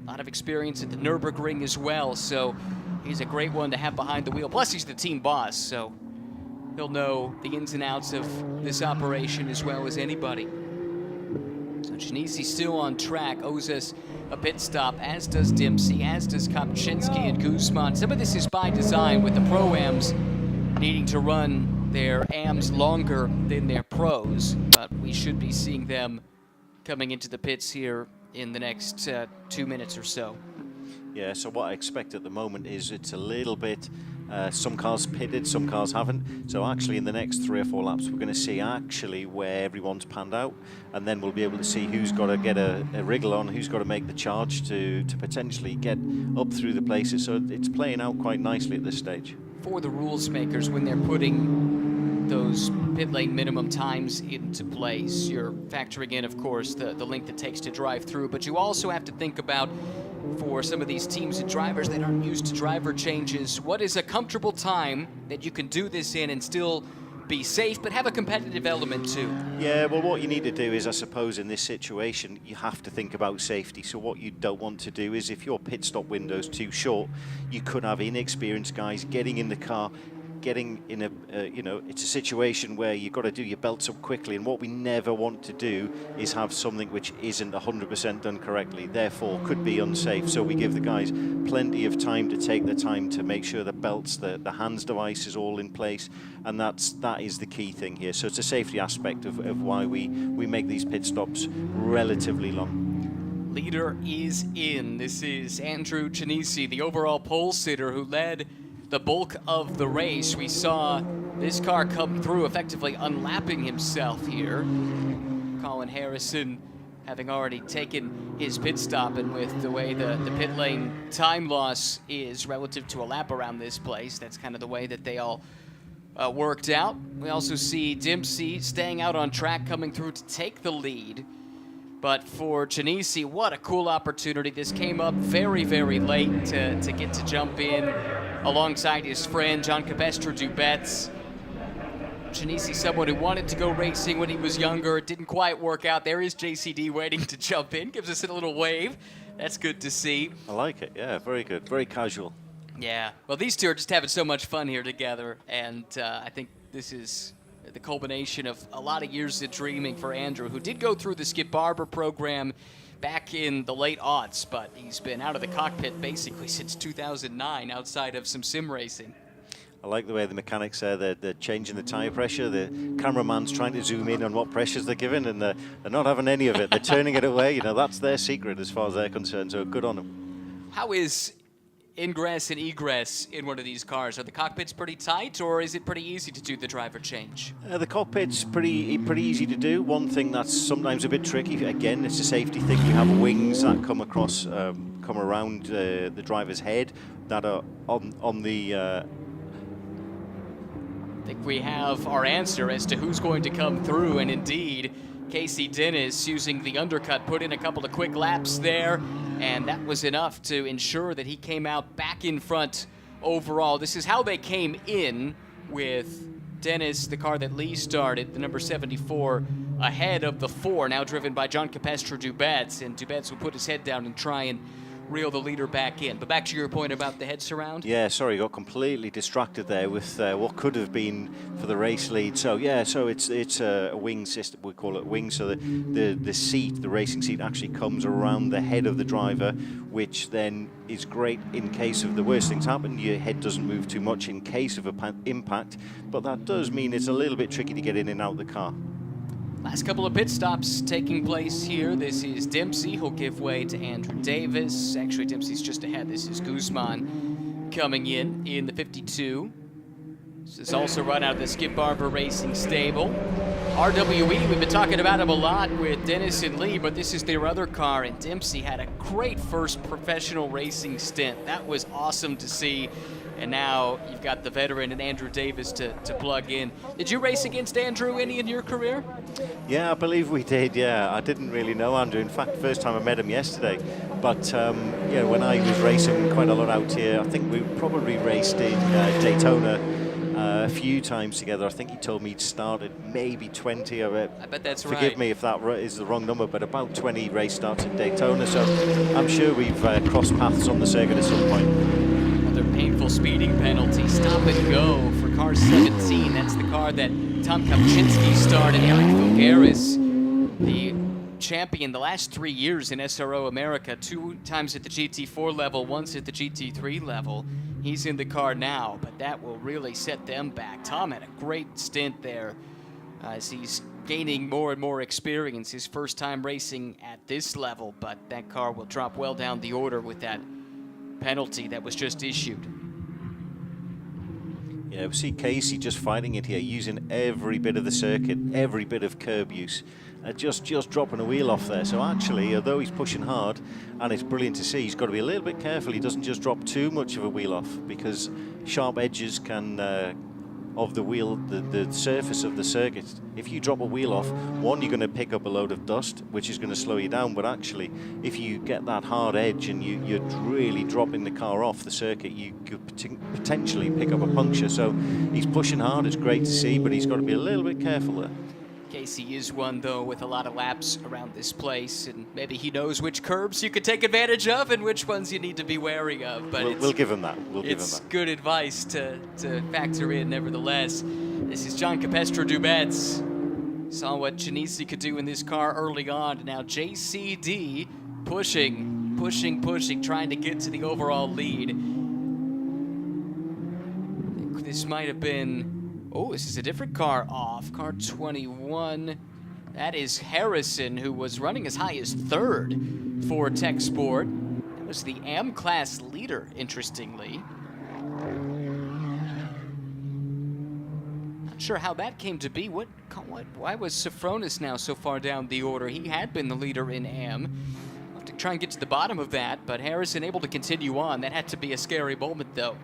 a lot of experience at the Nürburgring as well, so he's a great one to have behind the wheel. Plus, he's the team boss, so he'll know the ins and outs of this operation as well as anybody. So Genesi still on track, owes us a pit stop, as does Dempsey, as does Kopczynski and Guzman. Some of this is by design with the Pro-Ams needing to run their AMs longer than their pros, but we should be seeing them coming into the pits here in the next 2 minutes or so. Yeah, so what I expect at the moment is it's a little bit, some cars pitted, some cars haven't. So actually in the next 3 or 4 laps, we're going to see actually where everyone's panned out. And then we'll be able to see who's got to get a wriggle on, who's got to make the charge to potentially get up through the places. So it's playing out quite nicely at this stage. For the rules makers, when they're putting those pit lane minimum times into place, you're factoring in, of course, the length it takes to drive through, but you also have to think about, for some of these teams and drivers that aren't used to driver changes, what is a comfortable time that you can do this in and still be safe, but have a competitive element too? Yeah, well, what you need to do is, I suppose, in this situation, you have to think about safety. So what you don't want to do is, if your pit stop window's too short, you could have inexperienced guys getting in the car, getting in a, you know, it's a situation where you've got to do your belts up quickly, and what we never want to do is have something which isn't 100% done correctly, therefore could be unsafe. So we give the guys plenty of time to take their time to make sure the belts, the hands device is all in place, and that is the key thing here. So it's a safety aspect of why we make these pit stops relatively long. Leader is in. This is Andrew Chinisi, the overall pole sitter who led the bulk of the race. We saw this car come through, effectively unlapping himself here. Colin Harrison having already taken his pit stop, and with the way the pit lane time loss is relative to a lap around this place, that's kind of the way that they all worked out. We also see Dempsey staying out on track, coming through to take the lead. But for Chinisi, what a cool opportunity. This came up very, very late to get to jump in alongside his friend, John Capestre Dubets. Chinisi, someone who wanted to go racing when he was younger. It didn't quite work out. There is JCD waiting to jump in, gives us a little wave. That's good to see. I like it, yeah, very good, very casual. Yeah, well, these two are just having so much fun here together, and I think this is the culmination of a lot of years of dreaming for Andrew, who did go through the Skip Barber program back in the late aughts, but he's been out of the cockpit basically since 2009 outside of some sim racing. I like the way the mechanics there, they're changing the tyre pressure. The cameraman's trying to zoom in on what pressures they're giving, and they're not having any of it. They're turning it away. You know, that's their secret as far as they're concerned, so good on them. How is ingress and egress in one of these cars? Are the cockpits pretty tight, or is it pretty easy to do the driver change? The cockpit's pretty easy to do. One thing that's sometimes a bit tricky, again, it's a safety thing. You have wings that come across, come around the driver's head that are on the... I think we have our answer as to who's going to come through, and indeed, Casey Dennis, using the undercut, put in a couple of quick laps there, and that was enough to ensure that he came out back in front overall. This is how they came in, with Dennis, the car that Lee started, the number 74, ahead of the 4, now driven by John Capestre Dubets, and Dubets will put his head down and try and reel the leader back in. But back to your point about the head surround. Yeah, sorry, got completely distracted there with what could have been for the race lead. So yeah, so it's a wing system, we call it wing. So the seat, the racing seat, actually comes around the head of the driver, which then is great in case of the worst things happen. Your head doesn't move too much in case of an impact, but that does mean it's a little bit tricky to get in and out of the car. Last couple of pit stops taking place here. This is Dempsey, who'll give way to Andrew Davis. Actually, Dempsey's just ahead. This is Guzman coming in the 52. This is also run out of the Skip Barber Racing stable. RWE, we've been talking about him a lot with Dennis and Lee, but this is their other car, and Dempsey had a great first professional racing stint. That was awesome to see. And now you've got the veteran and Andrew Davis to plug in. Did you race against Andrew any in your career? Yeah, I believe we did, yeah. I didn't really know Andrew. In fact, first time I met him yesterday. But, yeah, when I was racing quite a lot out here, I think we probably raced in Daytona a few times together. I think he told me he'd started maybe 20 of it. I bet that's right. Forgive me if that is the wrong number, but about 20 race starts in Daytona. So I'm sure we've crossed paths on the circuit at some point. Painful speeding penalty, stop and go for car 17. That's the car that Tom Kopczynski started. Eric Fogaris, the champion the last 3 years in SRO America, 2 times at the GT4 level, once at the GT3 level. He's in the car now, but that will really set them back. Tom had a great stint there as he's gaining more and more experience, his first time racing at this level, but that car will drop well down the order with that penalty that was just issued. Yeah, we see Casey just fighting it here, using every bit of the circuit, every bit of curb use, just dropping a wheel off there. So actually, although he's pushing hard, and it's brilliant to see, he's got to be a little bit careful he doesn't just drop too much of a wheel off, because sharp edges can of the wheel, the surface of the circuit. If you drop a wheel off, one, you're going to pick up a load of dust, which is going to slow you down, but actually, if you get that hard edge and you're really dropping the car off the circuit, you could potentially pick up a puncture. So he's pushing hard, it's great to see, but he's got to be a little bit careful there. Casey is one, though, with a lot of laps around this place, and maybe he knows which curbs you could take advantage of and which ones you need to be wary of. But we'll give him that. It's good advice to factor in, nevertheless. This is John Capestro Dubets. Saw what Genesi could do in this car early on, and now JCD pushing, trying to get to the overall lead. This might have been... Oh, this is a different car off. Car 21. That is Harrison, who was running as high as 3rd for Tech Sport. That was the AM class leader, interestingly. Not sure how that came to be. Why was Sofronis now so far down the order? He had been the leader in AM. I'll have to try and get to the bottom of that, but Harrison able to continue on. That had to be a scary moment, though.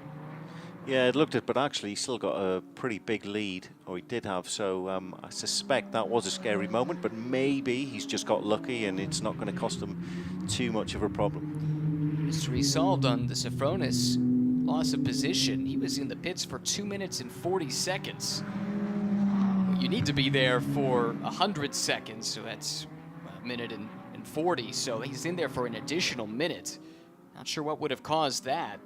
Yeah, it looked it, but actually he still got a pretty big lead, or he did have, so I suspect that was a scary moment, but maybe he's just got lucky and it's not going to cost him too much of a problem. Mystery solved on the Sofronis loss of position. He was in the pits for 2 minutes and 40 seconds. You need to be there for 100 seconds, so that's a minute and 40, so he's in there for an additional minute. Not sure what would have caused that.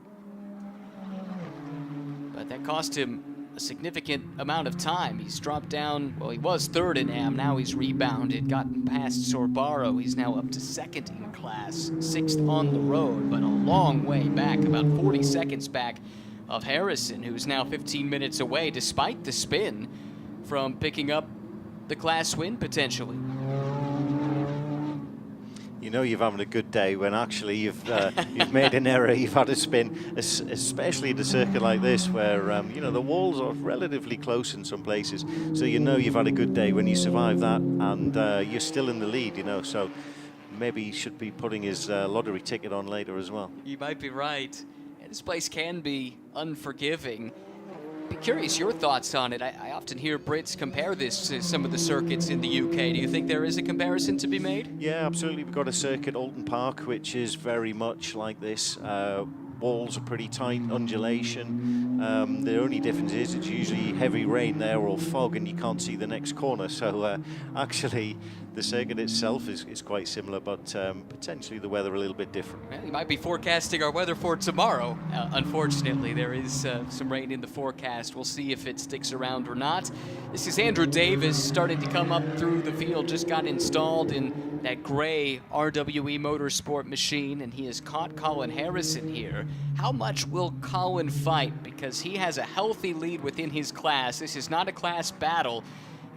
But that cost him a significant amount of time. He's dropped down, well, he was 3rd in AM, now he's rebounded, gotten past Sorbaro. He's now up to 2nd in class, 6th on the road, but a long way back, about 40 seconds back of Harrison, who's now 15 minutes away, despite the spin, from picking up the class win, potentially. You know you're having a good day when actually you've made an error, you've had a spin, especially at a circuit like this where you know the walls are relatively close in some places. So you know you've had a good day when you survive that, and you're still in the lead. You know, so maybe he should be putting his lottery ticket on later as well. You might be right. And this place can be unforgiving. Be curious your thoughts on it. I often hear Brits compare this to some of the circuits in the UK. Do you think there is a comparison to be made? Yeah, absolutely. We've got a circuit, Alton Park, which is very much like this. Walls are pretty tight, undulation. The only difference is it's usually heavy rain there or fog and you can't see the next corner. So actually the circuit itself is quite similar, but potentially the weather a little bit different. Well, you might be forecasting our weather for tomorrow. Unfortunately, there is some rain in the forecast. We'll see if it sticks around or not. This is Andrew Davis starting to come up through the field, just got installed in that gray RWE Motorsport machine, and he has caught Colin Harrison here. How much will Colin fight? Because he has a healthy lead within his class. This is not a class battle,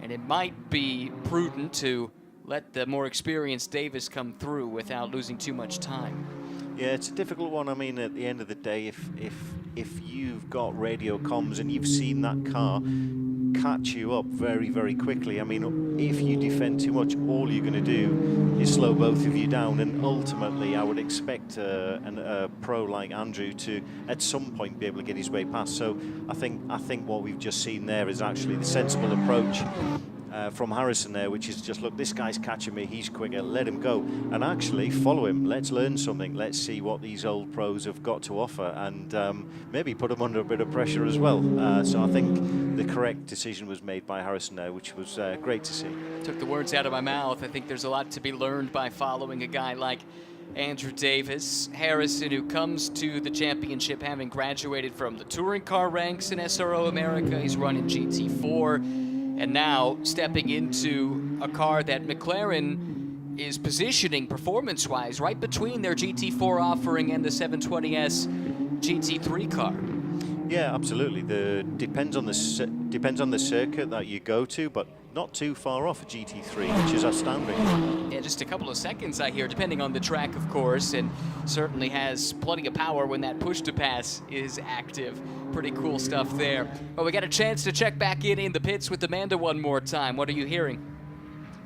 and it might be prudent to let the more experienced Davis come through without losing too much time. Yeah, it's a difficult one. I mean, at the end of the day, if you've got radio comms and you've seen that car catch you up very, very quickly, I mean, if you defend too much, all you're going to do is slow both of you down. And ultimately, I would expect a pro like Andrew to, at some point, be able to get his way past. So I think what we've just seen there is actually the sensible approach from Harrison there, which is just, look, this guy's catching me, he's quicker, let him go, and actually follow him. Let's learn something. Let's see what these old pros have got to offer, and maybe put them under a bit of pressure as well. So I think the correct decision was made by Harrison there, which was great to see. Took the words out of my mouth. I think there's a lot to be learned by following a guy like Andrew Davis. Harrison, who comes to the championship having graduated from the touring car ranks in SRO America. He's running GT4. And now stepping into a car that McLaren is positioning performance-wise right between their GT4 offering and the 720S GT3 car. Yeah, absolutely. Depends on the circuit that you go to, but not too far off a GT3, which is outstanding. Yeah, just a couple of seconds, I hear, depending on the track, of course, and certainly has plenty of power when that push-to-pass is active. Pretty cool stuff there. Well, we got a chance to check back in the pits with Amanda one more time. What are you hearing?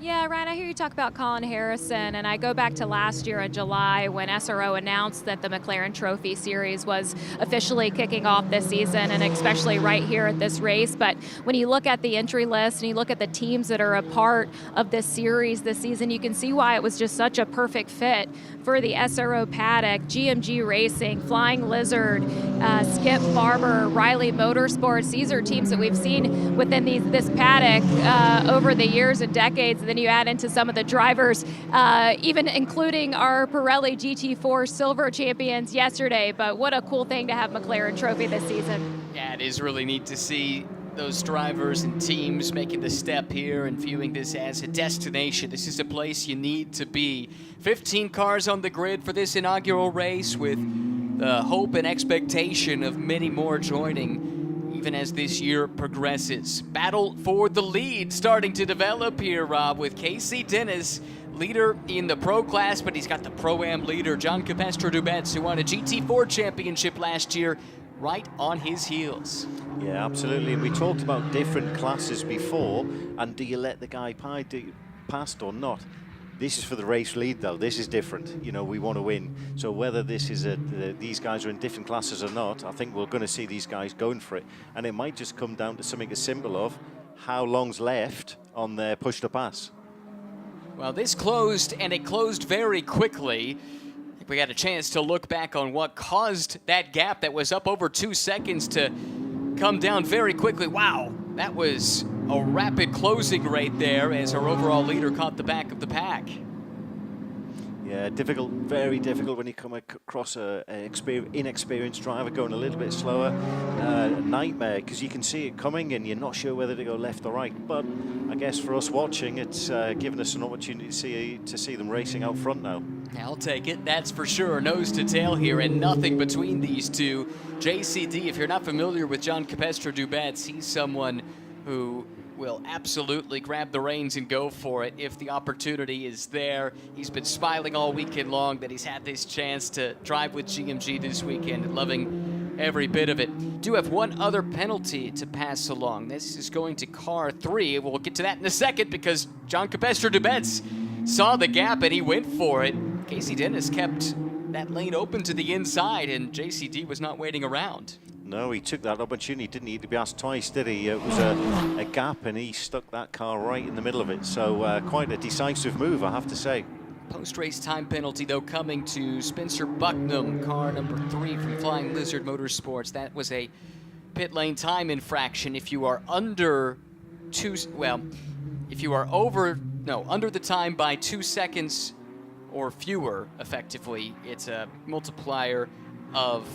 Yeah, Ryan, I hear you talk about Colin Harrison, and I go back to last year in July when SRO announced that the McLaren Trophy Series was officially kicking off this season, and especially right here at this race. But when you look at the entry list and you look at the teams that are a part of this series this season, you can see why it was just such a perfect fit for the SRO paddock. GMG Racing, Flying Lizard, Skip Barber, Riley Motorsports. These are teams that we've seen within this paddock over the years and decades. And then you add into some of the drivers, even including our Pirelli GT4 silver champions yesterday. But what a cool thing to have McLaren Trophy this season. Yeah, it is really neat to see those drivers and teams making the step here and viewing this as a destination. This is a place you need to be. 15 cars on the grid for this inaugural race, with the hope and expectation of many more joining even as this year progresses. Battle for the lead starting to develop here, Rob, with Casey Dennis, leader in the Pro class, but he's got the Pro-Am leader, John Capestre-Dubets, who won a GT4 championship last year, right on his heels. Yeah, absolutely. And we talked about different classes before, and do you let the guy past or not? This is for the race lead, though. This is different. You know, we want to win. So whether this is these guys are in different classes or not, I think we're going to see these guys going for it. And it might just come down to something as simple of how long's left on their push to pass. Well, this closed, and it closed very quickly. We got a chance to look back on what caused that gap that was up over 2 seconds to come down very quickly. Wow, that was a rapid closing rate there as our overall leader caught the back of the pack. Yeah, difficult, very difficult when you come across an inexperienced driver going a little bit slower. Nightmare, because you can see it coming and you're not sure whether to go left or right. But I guess for us watching, it's given us an opportunity to see them racing out front now. I'll take it, that's for sure. Nose to tail here and nothing between these two. JCD, if you're not familiar with John Capestre-Dubets, he's someone who will absolutely grab the reins and go for it if the opportunity is there. He's been smiling all weekend long that he's had this chance to drive with GMG this weekend and loving every bit of it. Do have one other penalty to pass along. This is going to car 3. We'll get to that in a second because John Capestre-Dubets saw the gap and he went for it. Casey Dennis kept that lane open to the inside, and JCD was not waiting around. No, he took that opportunity, didn't need to be asked twice, did he? It was a gap, and he stuck that car right in the middle of it. So quite a decisive move, I have to say. Post-race time penalty, though, coming to Spencer Bucknam, car number 3 from Flying Lizard Motorsports. That was a pit lane time infraction. If you are under if you are under the time by 2 seconds or fewer, effectively, it's a multiplier of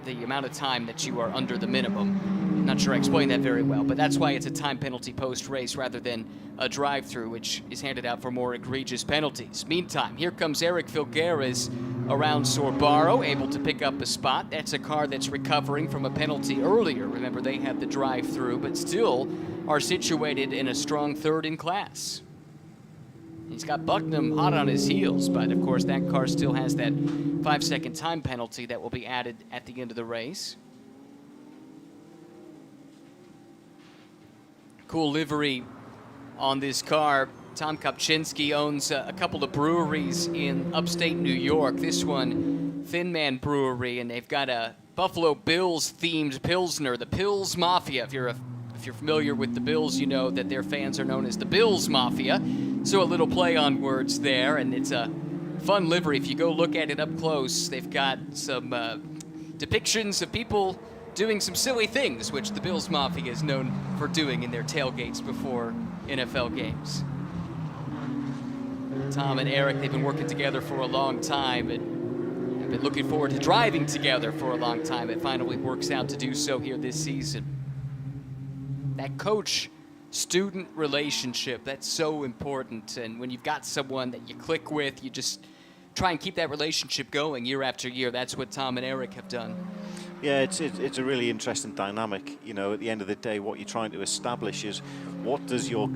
the amount of time that you are under the minimum. Not sure I explained that very well, but that's why it's a time penalty post-race rather than a drive-through, which is handed out for more egregious penalties. Meantime, here comes Eric Filgueras around Sorbaro, able to pick up a spot. That's a car that's recovering from a penalty earlier. Remember, they had the drive-through, but still are situated in a strong third in class. He's got Bucknam hot on his heels, but of course that car still has that 5-second time penalty that will be added at the end of the race. Cool livery on this car. Tom Kopczynski owns a couple of breweries in upstate New York. This one, Thin Man Brewery, and they've got a Buffalo Bills themed Pilsner, the Pils Mafia. If you're familiar with the Bills, you know that their fans are known as the Bills Mafia. So a little play on words there, and it's a fun livery. If you go look at it up close, they've got some depictions of people doing some silly things, which the Bills Mafia is known for doing in their tailgates before NFL games. Tom and Eric, they've been working together for a long time and have been looking forward to driving together for a long time. It finally works out to do so here this season. That coach-student relationship, that's so important. And when you've got someone that you click with, you just try and keep that relationship going year after year. That's what Tom and Eric have done. Yeah, it's a really interesting dynamic. You know, at the end of the day, what you're trying to establish is what does your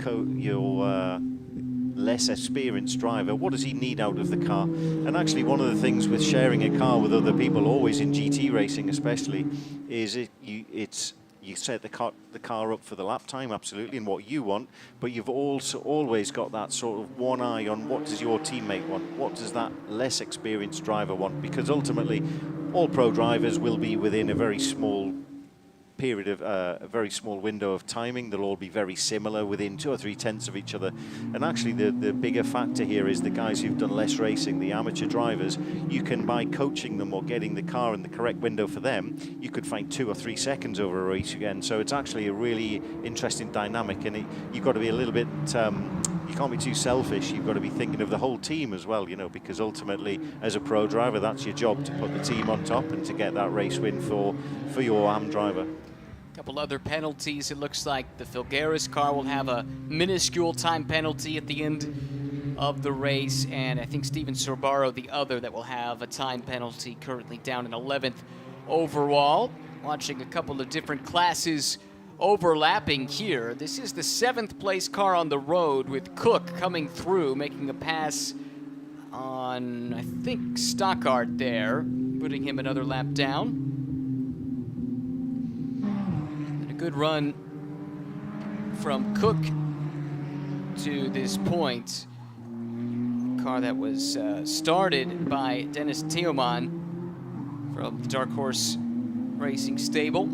less experienced driver, what does he need out of the car? And actually, one of the things with sharing a car with other people, always in GT racing especially, is it's You set the car up for the lap time, absolutely, and what you want, but you've also always got that sort of one eye on what does your teammate want, what does that less experienced driver want, because ultimately all pro drivers will be within a very small period of a very small window of timing. They'll all be very similar, within 2 or 3 tenths of each other. And actually the bigger factor here is the guys who've done less racing, the amateur drivers. You can, by coaching them or getting the car in the correct window for them, you could find 2 or 3 seconds over a race again. So it's actually a really interesting dynamic, and you've got to be a little bit you can't be too selfish. You've got to be thinking of the whole team as well, you know, because ultimately as a pro driver, that's your job, to put the team on top and to get that race win for your AM driver. Couple other penalties. It looks like the Filgaris car will have a minuscule time penalty at the end of the race, and I think Steven Sorbaro, the other, that will have a time penalty, currently down in 11th overall. Watching a couple of different classes overlapping here. This is the 7th place car on the road, with Cook coming through, making a pass on, I think, Stockard there, putting him another lap down. Good run from Cook to this point. Car that was started by Dennis Tillman from the Dark Horse Racing stable.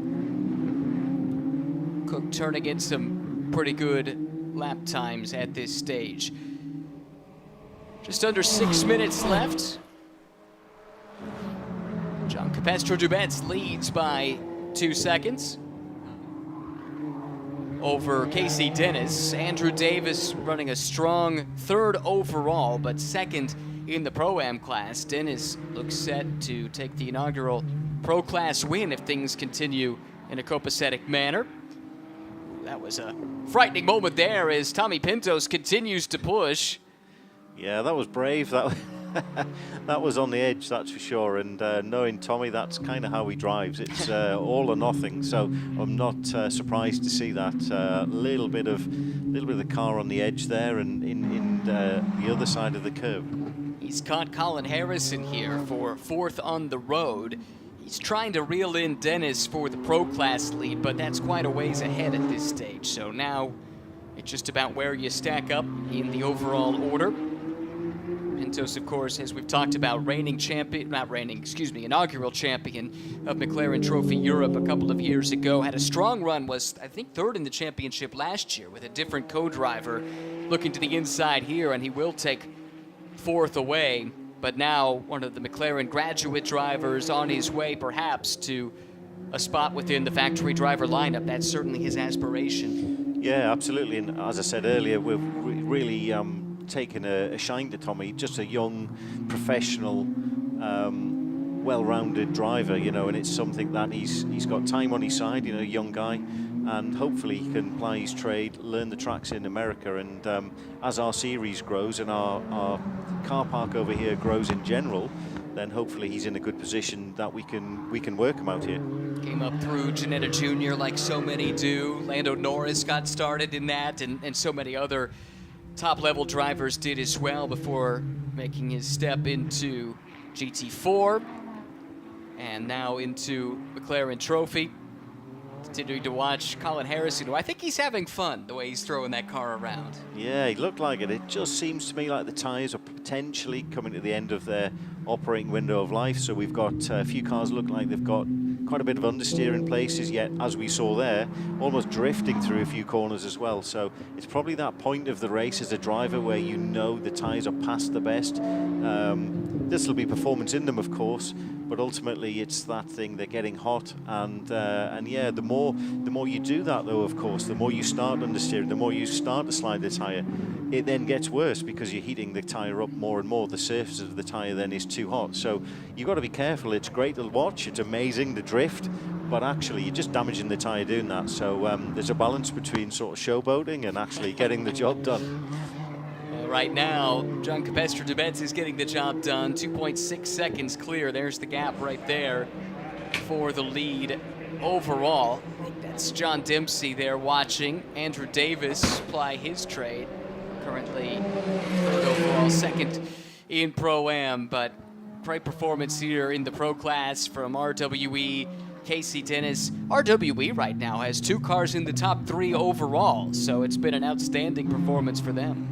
Cook turning in some pretty good lap times at this stage. Just under 6 minutes left. John Capestro-Dubets leads by 2 seconds over Casey Dennis. Andrew Davis running a strong 3rd overall, but 2nd in the Pro-Am class. Dennis looks set to take the inaugural Pro Class win if things continue in a copacetic manner. That was a frightening moment there as Tommy Pintos continues to push. Yeah, that was brave. That was on the edge, that's for sure. And knowing Tommy, that's kind of how he drives. It's all or nothing. So I'm not surprised to see that. Little bit of the car on the edge there, and in the other side of the curve. He's caught Colin Harrison here for 4th on the road. He's trying to reel in Dennis for the Pro Class lead, but that's quite a ways ahead at this stage. So now it's just about where you stack up in the overall order. Pintos, of course, as we've talked about, inaugural champion of McLaren Trophy Europe a couple of years ago. Had a strong run, was, I think, 3rd in the championship last year with a different co-driver. Looking to the inside here, and he will take 4th away. But now one of the McLaren graduate drivers on his way, perhaps, to a spot within the factory driver lineup. That's certainly his aspiration. Yeah, absolutely. And as I said earlier, we're really taken a shine to Tommy, just a young, professional, well-rounded driver, you know, and it's something that he's got time on his side, you know, young guy, and hopefully he can ply his trade, learn the tracks in America, and as our series grows and our car park over here grows in general, then hopefully he's in a good position that we can work him out here. Came up through Ginetta Jr. like so many do. Lando Norris got started in that, and so many other top-level drivers did as well before making his step into GT4 and now into McLaren Trophy. Continuing to watch Colin Harrison, who I think he's having fun the way he's throwing that car around. Yeah, he looked like it. It just seems to me like the tyres are potentially coming to the end of their operating window of life. So we've got a few cars look like they've got quite a bit of understeer in places, yet as we saw there, almost drifting through a few corners as well. So it's probably that point of the race as a driver where you know the tyres are past the best. This will be performance in them, of course, but ultimately it's that thing, they're getting hot, and yeah, the more you do that though, of course, the more you start understeering, the more you start to slide the tyre, it then gets worse because you're heating the tyre up more and more. The surface of the tyre then is too hot, so you've got to be careful. It's great to watch, it's amazing, the drift, but actually you're just damaging the tyre doing that. So there's a balance between sort of showboating and actually getting the job done. Right now, John Capestro-Dubets is getting the job done. 2.6 seconds clear. There's the gap right there for the lead overall. I think that's John Dempsey there watching. Andrew Davis ply his trade. Currently third overall, 2nd in Pro-Am, but great performance here in the Pro Class from RWE Casey Dennis. RWE right now has 2 cars in the top 3 overall, so it's been an outstanding performance for them.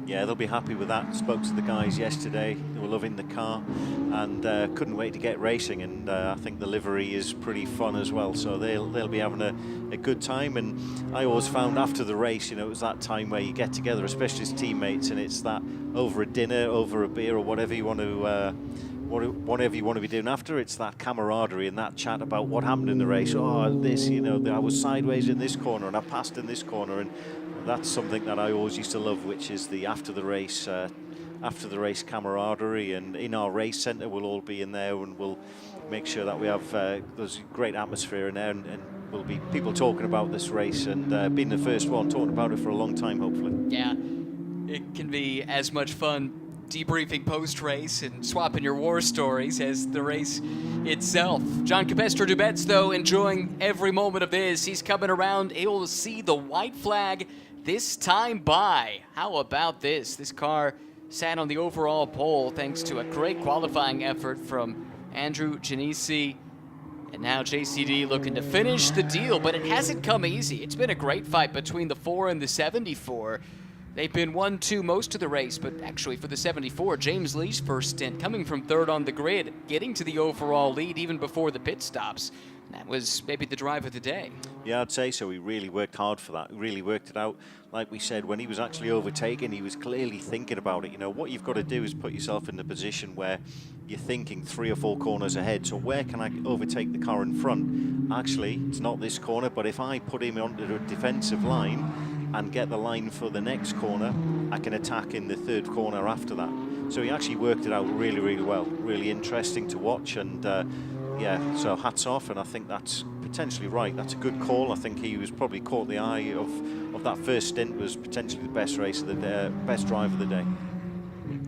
Yeah, they'll be happy with that. Spoke to the guys yesterday. They were loving the car and couldn't wait to get racing. And I think the livery is pretty fun as well. So they'll be having a good time. And I always found after the race, you know, it was that time where you get together, especially as teammates, and it's that over a dinner, over a beer, or whatever you want to. Whatever you want to be doing after, it's that camaraderie and that chat about what happened in the race. Oh, this, you know, I was sideways in this corner and I passed in this corner, and that's something that I always used to love, which is the after the race camaraderie. And in our race centre, we'll all be in there, and we'll make sure that we have there's great atmosphere in there, and will be people talking about this race and being the first one talking about it for a long time, hopefully. Yeah, it can be as much fun debriefing post-race and swapping your war stories as the race itself. John Capestro-Dubets, though, enjoying every moment of this. He's coming around, able to see the white flag this time by. How about this? This car sat on the overall pole thanks to a great qualifying effort from Andrew Janisi. And now JCD looking to finish the deal, but it hasn't come easy. It's been a great fight between the 4 and the 74. They've been 1-2 most of the race, but actually for the 74, James Lee's first stint, coming from 3rd on the grid, getting to the overall lead even before the pit stops. That was maybe the drive of the day. Yeah, I'd say so. He really worked hard for that. He really worked it out. Like we said, when he was actually overtaken, he was clearly thinking about it. You know, what you've got to do is put yourself in the position where you're thinking 3 or 4 corners ahead. So where can I overtake the car in front? Actually, it's not this corner, but if I put him onto the defensive line and get the line for the next corner, I can attack in the 3rd corner after that. So he actually worked it out really, really well. Really interesting to watch, and yeah, so hats off, and I think that's potentially right. That's a good call. I think he was probably caught the eye of that first stint, was potentially the best race of the day, best drive of the day.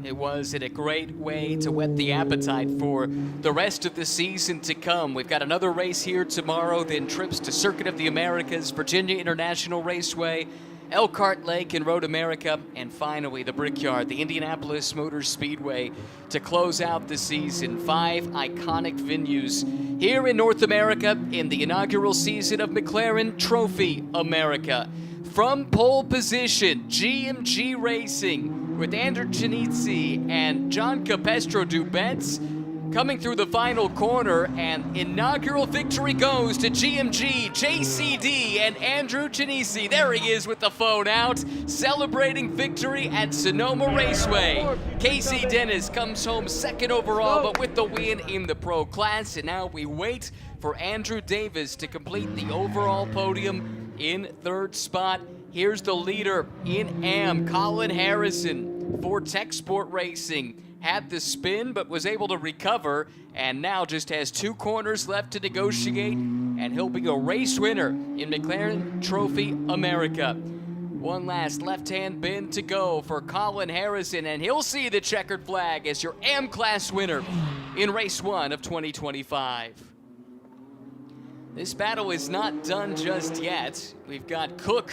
It was a great way to whet the appetite for the rest of the season to come. We've got another race here tomorrow, then trips to Circuit of the Americas, Virginia International Raceway, Elkhart Lake and Road America, and finally the Brickyard, the Indianapolis Motor Speedway, to close out the season. 5 iconic venues here in North America in the inaugural season of McLaren Trophy America. From pole position, GMG Racing with Andrew Janizzi and John Capestro-Dubets coming through the final corner, and inaugural victory goes to GMG, JCD, and Andrew Janisi. There he is with the phone out, celebrating victory at Sonoma Raceway. Casey Dennis comes home 2nd overall, but with the win in the pro class, and now we wait for Andrew Davis to complete the overall podium in 3rd spot. Here's the leader in AM, Colin Harrison for Tech Sport Racing. Had the spin, but was able to recover, and now just has 2 corners left to negotiate, and he'll be a race winner in McLaren Trophy America. One last left-hand bend to go for Colin Harrison, and he'll see the checkered flag as your AM class winner in race 1 of 2025. This battle is not done just yet. We've got Cook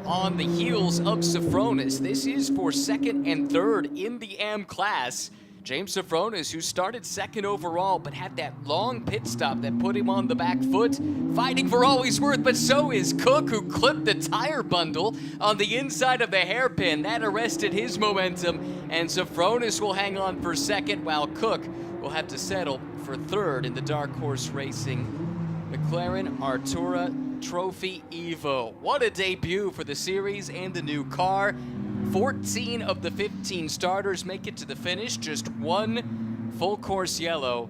on the heels of Sofronis. This is for 2nd and 3rd in the AM class. James Sofronis, who started 2nd overall, but had that long pit stop that put him on the back foot, fighting for all he's worth, but so is Cook, who clipped the tire bundle on the inside of the hairpin. That arrested his momentum, and Sofronis will hang on for 2nd, while Cook will have to settle for 3rd in the Dark Horse Racing McLaren Artura Trophy Evo. What a debut for the series and the new car. 14 of the 15 starters make it to the finish, just 1 full course yellow.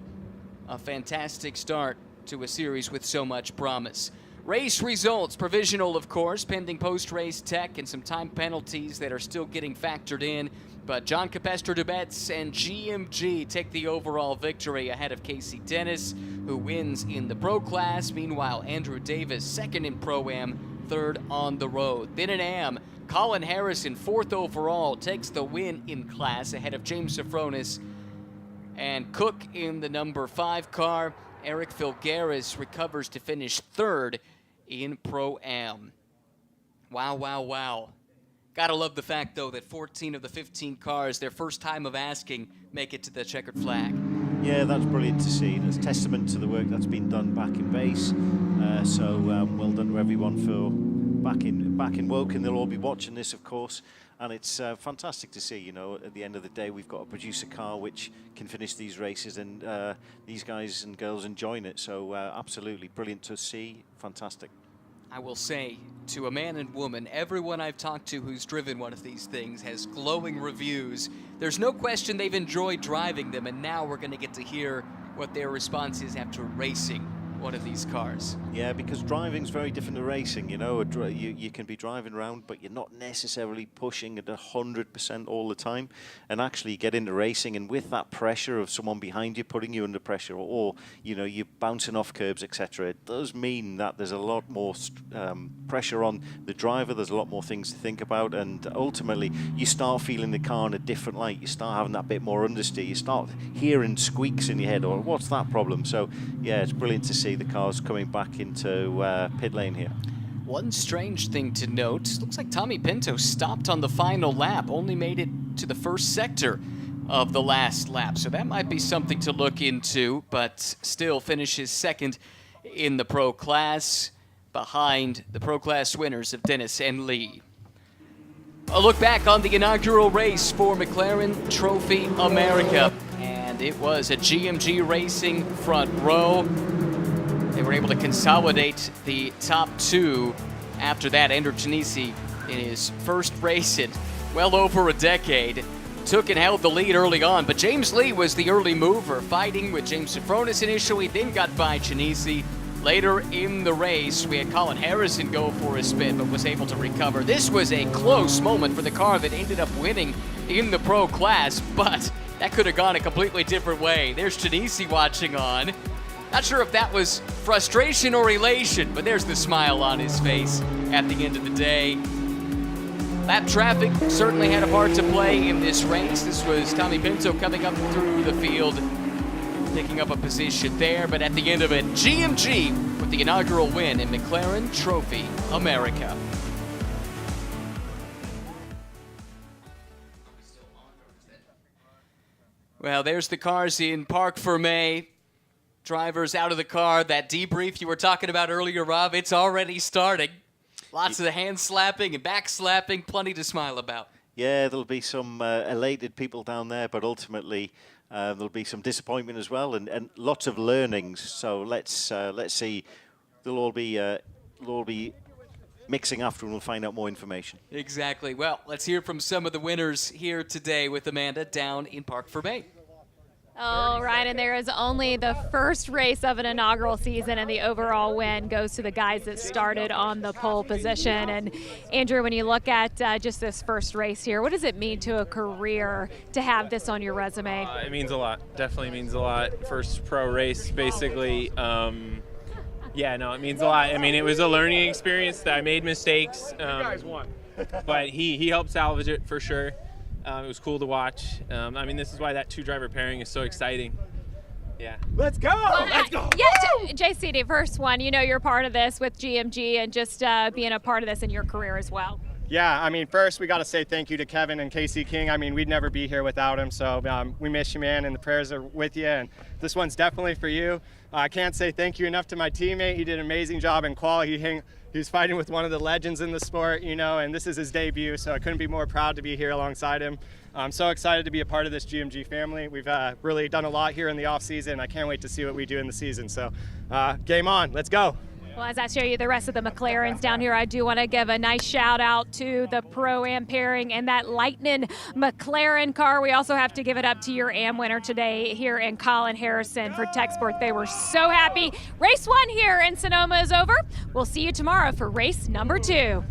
A fantastic start to a series with so much promise. Race results, provisional of course, pending post-race tech and some time penalties that are still getting factored in. But John Capestro-Dubets and GMG take the overall victory ahead of Casey Dennis, who wins in the pro class. Meanwhile, Andrew Davis, 2nd in Pro-Am, 3rd on the road. Then in AM, Colin Harrison, 4th overall, takes the win in class ahead of James Sofronis. And Cook in the number 5 car. Eric Filgaris recovers to finish 3rd in Pro-Am. Wow, wow, wow. Gotta love the fact, though, that 14 of the 15 cars, their first time of asking, make it to the checkered flag. Yeah, that's brilliant to see. It's testament to the work that's been done back in base. Well done to everyone for back in Woking. They'll all be watching this, of course, and it's fantastic to see. You know, at the end of the day, we've got a producer car which can finish these races, and these guys and girls enjoying it. So absolutely brilliant to see. Fantastic. I will say, to a man and woman, everyone I've talked to who's driven one of these things has glowing reviews. There's no question they've enjoyed driving them, and now we're going to get to hear what their response is after racing one of these cars. Yeah, because driving's very different to racing. You know, you can be driving around, but you're not necessarily pushing at 100% all the time. And actually get into racing, and with that pressure of someone behind you putting you under pressure, or you know, you're bouncing off curbs, etc., it does mean that there's a lot more pressure on the driver. There's a lot more things to think about, and ultimately you start feeling the car in a different light. You start having that bit more understeer. You start hearing squeaks in your head, or what's that problem? So yeah, it's brilliant to see the cars coming back into pit lane here. One strange thing to note, looks like Tommy Pinto stopped on the final lap, only made it to the first sector of the last lap. So that might be something to look into, but still finishes second in the Pro Class, behind the Pro Class winners of Dennis and Lee. A look back on the inaugural race for McLaren Trophy America. And it was a GMG Racing front row. They were able to consolidate the top two after that. Andrew Janisi, in his first race in well over a decade, took and held the lead early on, but James Lee was the early mover, fighting with James Sofronis initially, then got by Janisi. Later in the race, we had Colin Harrison go for a spin, but was able to recover. This was a close moment for the car that ended up winning in the Pro Class, but that could have gone a completely different way. There's Janisi watching on. Not sure if that was frustration or elation, but there's the smile on his face at the end of the day. Lap traffic certainly had a part to play in this race. This was Tommy Pinto coming up through the field, picking up a position there, but at the end of it, GMG with the inaugural win in McLaren Trophy America. Well, there's the cars in Parc Fermé. Drivers out of the car. That debrief you were talking about earlier, Rob, it's already starting. Lots of hand slapping and back slapping, plenty to smile about. Yeah, there'll be some elated people down there, but ultimately there'll be some disappointment as well, and lots of learnings. So let's see. They'll all be mixing after, and we'll find out more information. Exactly. Well, let's hear from some of the winners here today with Amanda down in Parc Fermé. All right, and there is only the first race of an inaugural season, and the overall win goes to the guys that started on the pole position. And Andrew, when you look at just this first race here, what does it mean to a career to have this on your resume? It means a lot. Definitely means a lot. First pro race, basically. Yeah, no, it means a lot. I mean, it was a learning experience. That I made mistakes, but he helped salvage it for sure. It was cool to watch. I mean, this is why that two-driver pairing is so exciting. Yeah. Let's go! Let's go! Yeah, JCD, first one, you know you're part of this with GMG and just being a part of this in your career as well. Yeah, I mean, first we got to say thank you to Kevin and Casey King. I mean, we'd never be here without him, so we miss you, man, and the prayers are with you, and this one's definitely for you. I can't say thank you enough to my teammate. He did an amazing job in qual. He was fighting with one of the legends in the sport, you know, and this is his debut, so I couldn't be more proud to be here alongside him. I'm so excited to be a part of this GMG family. We've really done a lot here in the off season. I can't wait to see what we do in the season, so game on, let's go. Well, as I show you the rest of the McLarens down here, I do want to give a nice shout out to the Pro-Am pairing and that Lightning McLaren car. We also have to give it up to your Am winner today here in Colin Harrison for Tech Sport. They were so happy. Race 1 here in Sonoma is over. We'll see you tomorrow for race number 2.